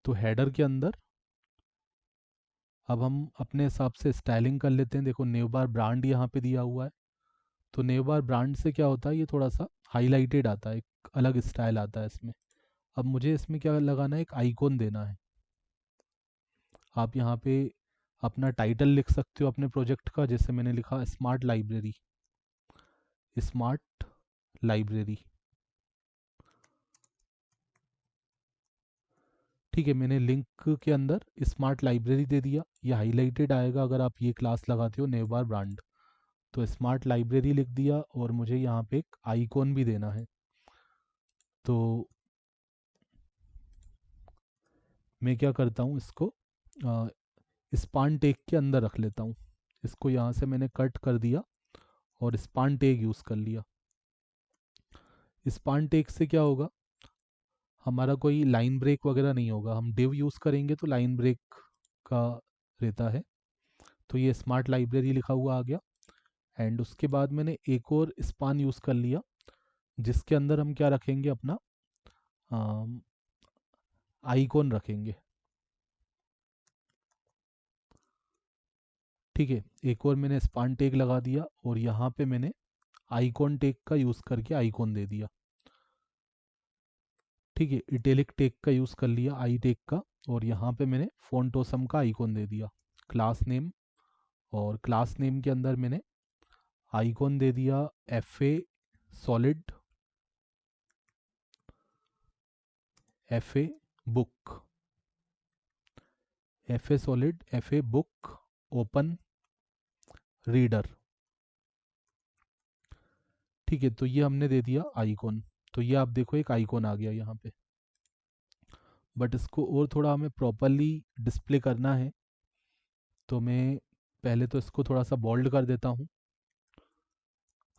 तो हेडर के अंदर अब हम अपने हिसाब से स्टाइलिंग कर लेते हैं। देखो नेवबार ब्रांड यहाँ पे दिया हुआ है, तो नेवबार ब्रांड से क्या होता है, ये थोड़ा सा हाईलाइटेड आता है, एक अलग स्टाइल आता है इसमें। अब मुझे इसमें क्या लगाना है, एक आइकॉन देना है। आप यहाँ पे अपना टाइटल लिख सकते हो अपने प्रोजेक्ट का, जैसे मैंने लिखा स्मार्ट लाइब्रेरी, स्मार्ट लाइब्रेरी। ठीक है, मैंने लिंक के अंदर स्मार्ट लाइब्रेरी दे दिया, ये हाईलाइटेड आएगा अगर आप ये क्लास लगाते हो नेवबार ब्रांड। तो स्मार्ट लाइब्रेरी लिख दिया, और मुझे यहाँ पे एक आइकॉन भी देना है। तो मैं क्या करता हूँ, इसको स्पान टैग के अंदर रख लेता हूँ। इसको यहाँ से मैंने कट कर दिया और स्पान टैग यूज़ कर लिया। स्पान टैग से क्या होगा, हमारा कोई लाइन ब्रेक वगैरह नहीं होगा। हम डिव यूज़ करेंगे तो लाइन ब्रेक का रहता है। तो ये स्मार्ट लाइब्रेरी लिखा हुआ आ गया। एंड उसके बाद मैंने एक और स्पान यूज़ कर लिया, जिसके अंदर हम क्या रखेंगे, अपना आइकॉन रखेंगे। ठीक है, एक और मैंने स्पान टैग लगा दिया, और यहाँ पे मैंने आइकॉन टैग का यूज़ करके आइकॉन दे दिया। ठीक है, इटैलिक टैग का यूज़ कर लिया, आई टैग का, और यहाँ पे मैंने फॉन्ट ऑसम का आइकॉन दे दिया। क्लास नेम, और क्लास नेम के अंदर मैंने आइकॉन दे दिया FA solid, FA book, FA solid, FA book open reader. ठीक है, तो ये हमने दे दिया आइकॉन। तो ये आप देखो एक आइकॉन आ गया यहाँ पे। बट इसको और थोड़ा हमें प्रॉपरली डिस्प्ले करना है, तो मैं पहले तो इसको थोड़ा सा बोल्ड कर देता हूँ,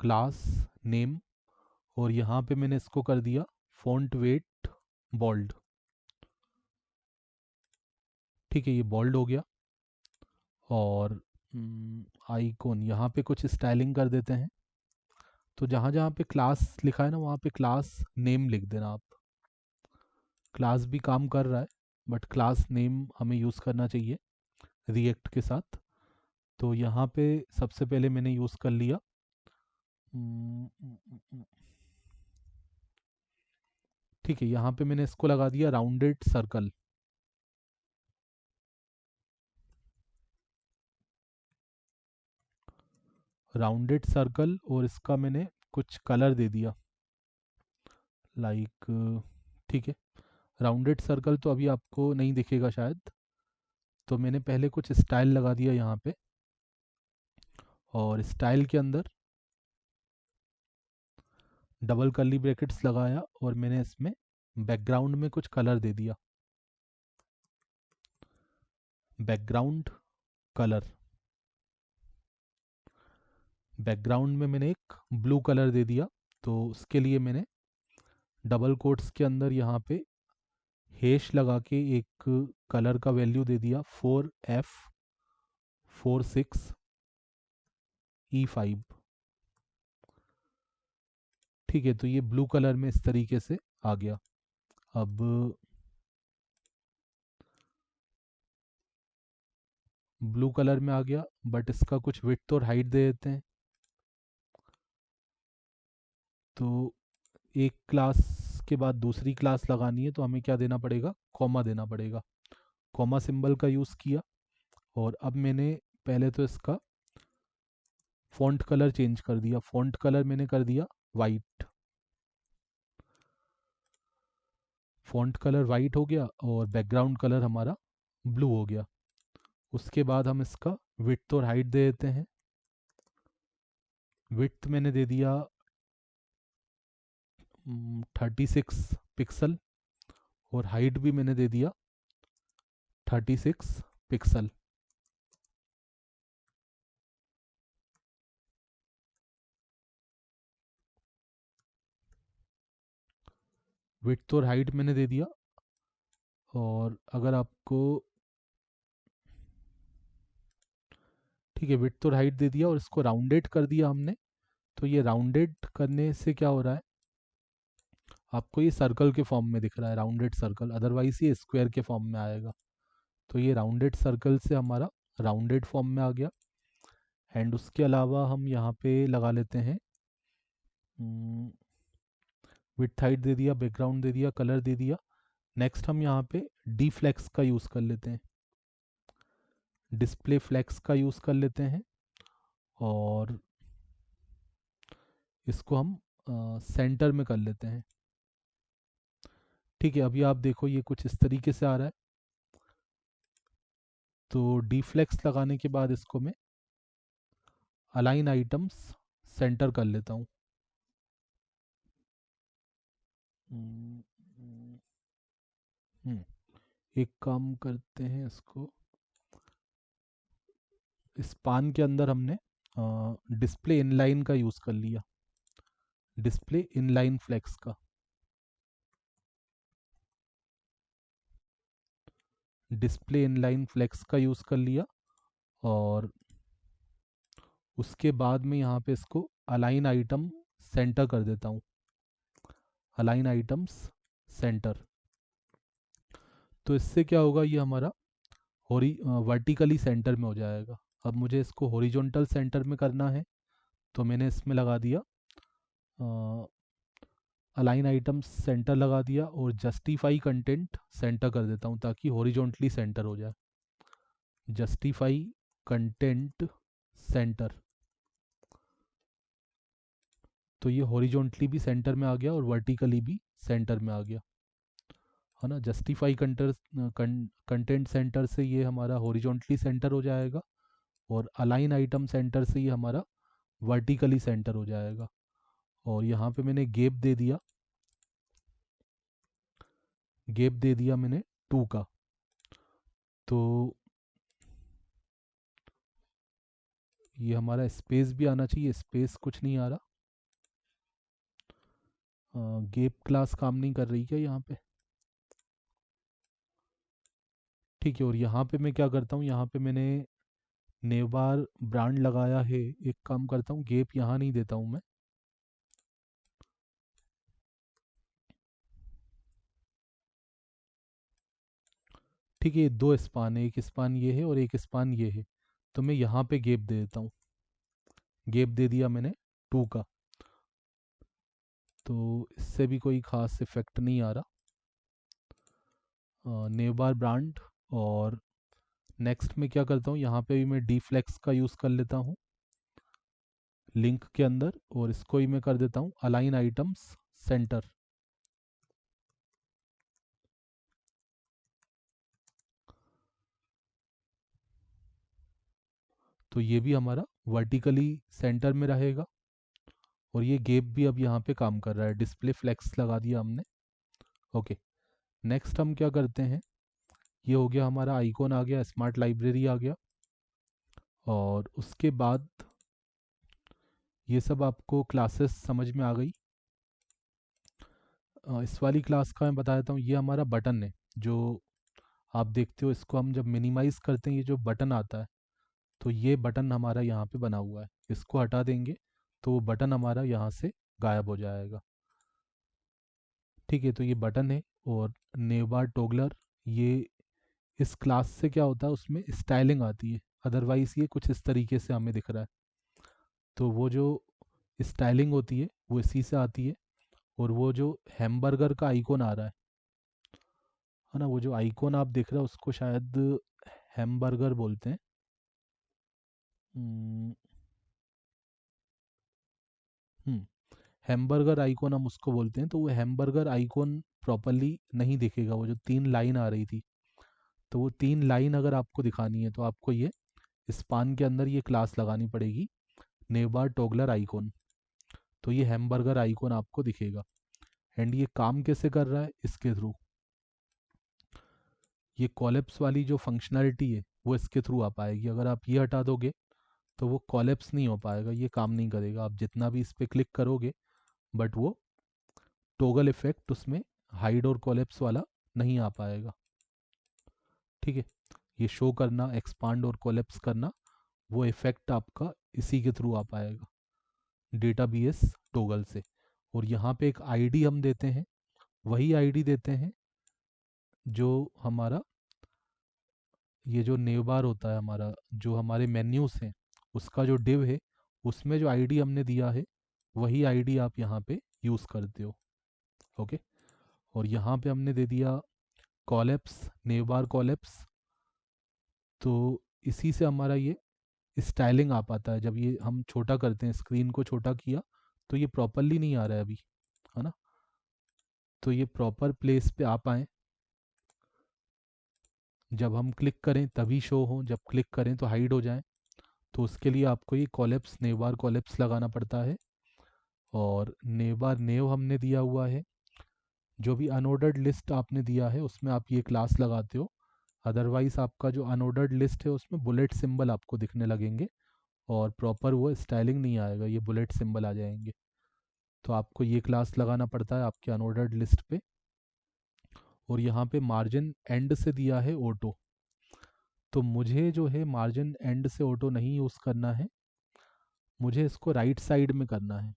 क्लास नेम, और यहाँ पे मैंने इसको कर दिया फॉन्ट वेट बोल्ड। ठीक है, ये बोल्ड हो गया। और आइकॉन यहाँ पे कुछ स्टाइलिंग कर देते हैं। तो जहाँ जहाँ पे क्लास लिखा है ना, वहाँ पे क्लास नेम लिख देना आप। क्लास भी काम कर रहा है, बट क्लास नेम हमें यूज़ करना चाहिए रिएक्ट के साथ। तो यहाँ पे सबसे पहले मैंने यूज़ कर लिया, ठीक है, यहाँ पे मैंने इसको लगा दिया राउंडेड सर्कल। राउंडेड सर्कल, और इसका मैंने कुछ कलर दे दिया, लाइक, ठीक है। राउंडेड सर्कल तो अभी आपको नहीं दिखेगा शायद, तो मैंने पहले कुछ स्टाइल लगा दिया यहाँ पे, और स्टाइल के अंदर डबल कर्ली ब्रैकेट्स लगाया, और मैंने इसमें बैकग्राउंड में कुछ कलर दे दिया, बैकग्राउंड कलर। बैकग्राउंड में मैंने एक ब्लू कलर दे दिया। तो उसके लिए मैंने डबल कोट्स के अंदर यहाँ पे हैश लगा के एक कलर का वैल्यू दे दिया 4F46E5। ठीक है, तो ये ब्लू कलर में इस तरीके से आ गया। अब ब्लू कलर में आ गया, बट इसका कुछ विड्थ और हाइट दे देते हैं। तो एक क्लास के बाद दूसरी क्लास लगानी है तो हमें क्या देना पड़ेगा, कॉमा देना पड़ेगा। कॉमा सिंबल का यूज़ किया, और अब मैंने पहले तो इसका फॉन्ट कलर चेंज कर दिया। फॉन्ट कलर मैंने कर दिया वाइट। फॉन्ट कलर वाइट हो गया और बैकग्राउंड कलर हमारा ब्लू हो गया। उसके बाद हम इसका विड्थ और हाइट दे देते हैं। विड्थ मैंने दे दिया 36 पिक्सल, और हाइट भी मैंने दे दिया 36 पिक्सल। विड्थ और हाइट मैंने दे दिया। और अगर आपको, ठीक है, विड्थ और हाइट दे दिया और इसको राउंडेड कर दिया हमने। तो ये राउंडेड करने से क्या हो रहा है, आपको ये सर्कल के फॉर्म में दिख रहा है, राउंडेड सर्कल, अदरवाइज ये स्क्वायर के फॉर्म में आएगा। तो ये राउंडेड सर्कल से हमारा राउंडेड फॉर्म में आ गया। एंड उसके अलावा हम यहाँ पे लगा लेते हैं, विड्थ हाइट दे दिया, बैकग्राउंड दे दिया, कलर दे दिया। नेक्स्ट हम यहाँ पे डी फ्लेक्स का यूज़ कर लेते हैं, डिस्प्ले फ्लेक्स का यूज़ कर लेते हैं, और इसको हम सेंटर में कर लेते हैं। ठीक है, अभी आप देखो ये कुछ इस तरीके से आ रहा है। तो डी फ्लेक्स लगाने के बाद इसको मैं अलाइन आइटम्स सेंटर कर लेता हूँ। हम्म, एक काम करते हैं, इसको स्पान के अंदर हमने डिस्प्ले इनलाइन का यूज़ कर लिया, डिस्प्ले इनलाइन फ्लेक्स का। डिस्प्ले इनलाइन फ्लेक्स का यूज़ कर लिया, और उसके बाद में यहाँ पे इसको अलाइन आइटम सेंटर कर देता हूँ, अलाइन आइटम्स सेंटर। तो इससे क्या होगा, ये हमारा वर्टिकली सेंटर में हो जाएगा। अब मुझे इसको हॉरिजॉन्टल सेंटर में करना है, तो मैंने इसमें लगा दिया अलाइन आइटम्स सेंटर लगा दिया, और जस्टिफाई कंटेंट सेंटर कर देता हूँ ताकि हॉरिजॉन्टली सेंटर हो जाए। जस्टिफाई कंटेंट सेंटर, तो ये हॉरिजॉन्टली भी सेंटर में आ गया और वर्टिकली भी सेंटर में आ गया, है ना। जस्टिफाई कंटेंट सेंटर से ये हमारा हॉरिजॉन्टली सेंटर हो जाएगा, और अलाइन आइटम सेंटर से ये हमारा वर्टिकली सेंटर हो जाएगा। और यहाँ पे मैंने गैप दे दिया, गैप दे दिया मैंने 2 का। तो ये हमारा स्पेस भी आना चाहिए, स्पेस कुछ नहीं आ रहा। गैप क्लास काम नहीं कर रही क्या यहाँ पे? ठीक है, और यहाँ पे मैं क्या करता हूँ, यहाँ पे मैंने नेवार ब्रांड लगाया है। एक काम करता हूँ, गैप यहाँ नहीं देता हूँ मैं। ठीक है, ये 2 स्पान है, एक स्पान ये है और एक स्पान ये है, तो मैं यहाँ पे गैप दे देता हूँ। गैप दे दिया मैंने 2 का। तो इससे भी कोई ख़ास इफेक्ट नहीं आ रहा। नेवार ब्रांड, और नेक्स्ट में क्या करता हूँ, यहाँ पे भी मैं डी फ्लेक्स का यूज़ कर लेता हूँ लिंक के अंदर, और इसको ही मैं कर देता हूँ अलाइन आइटम्स सेंटर। तो ये भी हमारा वर्टिकली सेंटर में रहेगा, और ये गैप भी अब यहाँ पे काम कर रहा है, डिस्प्ले फ्लेक्स लगा दिया हमने। ओके, नेक्स्ट हम क्या करते हैं, ये हो गया हमारा आइकॉन आ गया, स्मार्ट लाइब्रेरी आ गया। और उसके बाद ये सब आपको क्लासेस समझ में आ गई। इस वाली क्लास का मैं बता देता हूँ, ये हमारा बटन है जो आप देखते हो। इसको हम जब मिनिमाइज़ करते हैं, ये जो बटन आता है, तो ये बटन हमारा यहाँ पे बना हुआ है। इसको हटा देंगे तो वो बटन हमारा यहाँ से गायब हो जाएगा। ठीक है, तो ये बटन है। और नेवार टोगलर, ये इस क्लास से क्या होता है, उसमें स्टाइलिंग आती है, अदरवाइज ये कुछ इस तरीके से हमें दिख रहा है। तो वो जो स्टाइलिंग होती है वो इसी से आती है। और वो जो हैमबर्गर का आइकॉन आ रहा है ना, वो जो आइकॉन आप देख रहे हो उसको शायद हैमबर्गर बोलते हैं। हम्म हम्म, हैमबर्गर आइकॉन हम उसको बोलते हैं। तो वो हैमबर्गर आइकॉन प्रॉपरली नहीं दिखेगा, वो जो 3 लाइन आ रही थी। तो वो 3 लाइन अगर आपको दिखानी है तो आपको ये स्पान के अंदर ये क्लास लगानी पड़ेगी, नेबार टॉगलर आइकॉन। तो ये हैमबर्गर आइकॉन आपको दिखेगा। एंड ये काम कैसे कर रहा है, इसके थ्रू, ये कॉलेप्स वाली जो फंक्शनैलिटी है वो इसके थ्रू आ पाएगी। अगर आप ये हटा दोगे तो वो कॉलेप्स नहीं हो पाएगा, ये काम नहीं करेगा। आप जितना भी इस पर क्लिक करोगे बट वो टोगल इफेक्ट उसमें हाइड और कॉलेप्स वाला नहीं आ पाएगा। ठीक है, ये शो करना, एक्सपांड और कोलेप्स करना, वो इफेक्ट आपका इसी के थ्रू आ पाएगा, डेटा बी एस टोगल से। और यहाँ पे एक आईडी हम देते हैं, वही आईडी देते हैं जो हमारा ये जो नेव बार होता है हमारा, जो हमारे मेन्यूज हैं उसका जो डिव है, उसमें जो आईडी हमने दिया है वही आईडी आप यहाँ पे यूज़ करते हो। ओके, और यहाँ पे हमने दे दिया कॉलेप्स, नेव बार कॉलेप्स। तो इसी से हमारा ये स्टाइलिंग आ पाता है। जब ये हम छोटा करते हैं, स्क्रीन को छोटा किया, तो ये प्रॉपरली नहीं आ रहा है अभी, है ना। तो ये प्रॉपर प्लेस पे आ पाए, जब हम क्लिक करें तभी शो हो, जब क्लिक करें तो हाइड हो जाए। तो उसके लिए आपको ये कॉलेप्स, नेवार कॉलेप्स लगाना पड़ता है। और नेवार नेव हमने दिया हुआ है, जो भी अनऑर्डर्ड लिस्ट आपने दिया है उसमें आप ये क्लास लगाते हो। अदरवाइज आपका जो अनऑर्डर्ड लिस्ट है उसमें बुलेट सिंबल आपको दिखने लगेंगे और प्रॉपर वो स्टाइलिंग नहीं आएगा, ये बुलेट सिंबल आ जाएंगे। तो आपको ये क्लास लगाना पड़ता है आपके अनऑर्डर्ड लिस्ट पे। और यहाँ पे मार्जिन एंड से दिया है ऑटो। तो मुझे जो है मार्जिन एंड से ऑटो नहीं यूज़ करना है, मुझे इसको राइट साइड में करना है।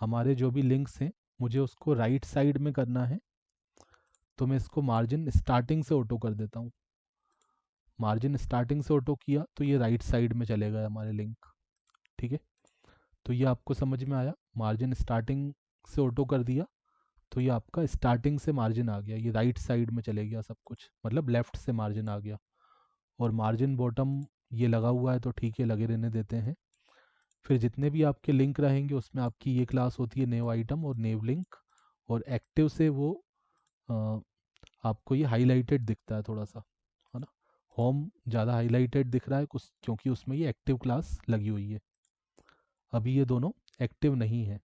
हमारे जो भी लिंक्स हैं मुझे उसको राइट साइड में करना है। तो मैं इसको मार्जिन स्टार्टिंग से ऑटो कर देता हूँ। मार्जिन स्टार्टिंग से ऑटो किया तो ये राइट साइड में चले गए हमारे लिंक। ठीक है, तो ये आपको समझ में आया। मार्जिन स्टार्टिंग से ऑटो कर दिया तो ये आपका स्टार्टिंग से मार्जिन आ गया, ये राइट साइड में चले गया सब कुछ, मतलब लेफ्ट से मार्जिन आ गया। और मार्जिन बॉटम ये लगा हुआ है तो ठीक है, लगे रहने देते हैं। फिर जितने भी आपके लिंक रहेंगे उसमें आपकी ये क्लास होती है नेव आइटम और नेव लिंक। और एक्टिव से वो अ, आपको ये हाईलाइटेड दिखता है थोड़ा सा, है ना। होम ज़्यादा हाईलाइटेड दिख रहा है कुछ, क्योंकि उसमें ये एक्टिव क्लास लगी हुई है। अभी ये दोनों एक्टिव नहीं है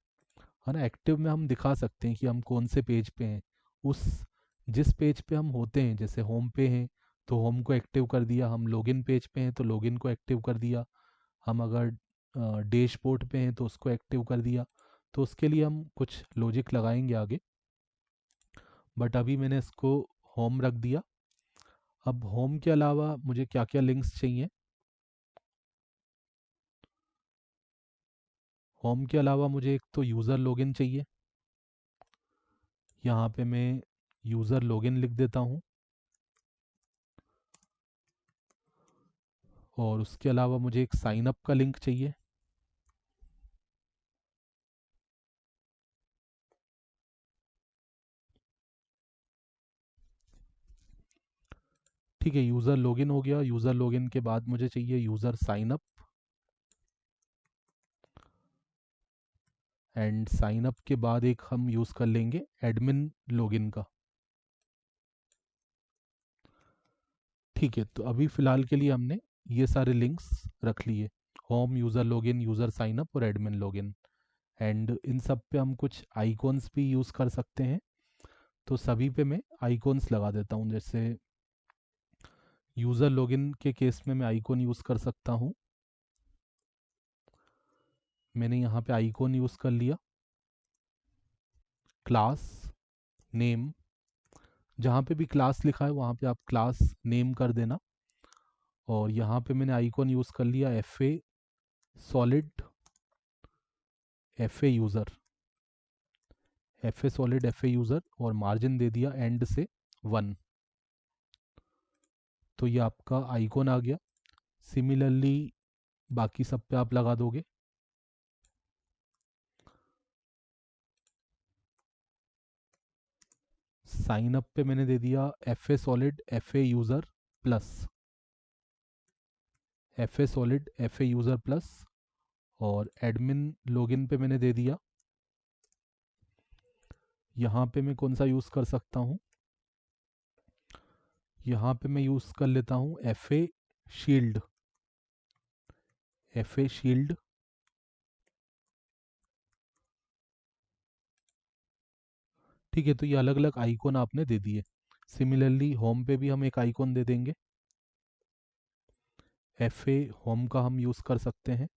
ना। एक्टिव में हम दिखा सकते हैं कि हम कौन से पेज पे हैं। उस जिस पेज पे हम होते हैं, जैसे होम पे हैं तो होम को एक्टिव कर दिया, हम लॉगिन पेज पे हैं तो लॉगिन को एक्टिव कर दिया, हम अगर डैशबोर्ड पे हैं तो उसको एक्टिव कर दिया। तो उसके लिए हम कुछ लॉजिक लगाएंगे आगे, बट अभी मैंने इसको होम रख दिया। अब होम के अलावा मुझे क्या क्या लिंक्स चाहिए, होम के अलावा मुझे एक तो यूज़र लॉगिन चाहिए। यहाँ पे मैं यूज़र लॉगिन लिख देता हूँ। और उसके अलावा मुझे एक साइन अप का लिंक चाहिए। ठीक है, यूज़र लॉगिन हो गया। यूज़र लॉगिन के बाद मुझे चाहिए user sign up. And sign up के बाद एक हम यूज़ कर लेंगे एडमिन लॉगिन का। ठीक है, तो अभी फ़िलहाल के लिए हमने ये सारे लिंक्स रख लिए, home, user login, user sign up और एडमिन लॉगिन। एंड इन सब पे हम कुछ आइकॉन्स भी यूज़ कर सकते हैं। तो सभी पे मैं आइकॉन्स लगा देता हूँ। जैसे यूज़र लॉगिन के केस में मैं आइकॉन यूज़ कर सकता हूँ। मैंने यहाँ पे आइकॉन यूज़ कर लिया, क्लास नेम, जहाँ पे भी क्लास लिखा है वहाँ पे आप क्लास नेम कर देना। और यहाँ पे मैंने आइकॉन यूज़ कर लिया F A solid, F A user, F A solid, F A user. और मार्जिन दे दिया एंड से 1। तो ये आपका आइकॉन आ गया। सिमिलरली बाकी सब पे आप लगा दोगे। साइन अप पे मैंने दे दिया FA solid FA user plus, FA solid FA user plus. और एडमिन लॉगिन पे मैंने दे दिया, यहाँ पे मैं कौन सा यूज़ कर सकता हूँ, यहाँ पे मैं यूज़ कर लेता हूँ FA शील्ड, FA शील्ड। ठीक है, तो ये अलग अलग आइकॉन आपने दे दिए। सिमिलरली होम पे भी हम एक आइकॉन दे देंगे, FA होम का हम यूज़ कर सकते हैं।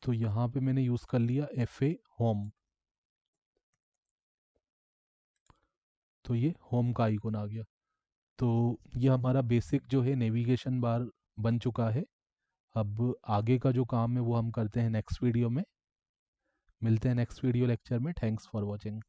तो यहाँ पे मैंने यूज़ कर लिया FA होम, तो ये होम का आइकॉन आ गया। तो ये हमारा बेसिक जो है नेविगेशन बार बन चुका है। अब आगे का जो काम है वो हम करते हैं नेक्स्ट वीडियो में। मिलते हैं नेक्स्ट वीडियो लेक्चर में। Thanks for watching.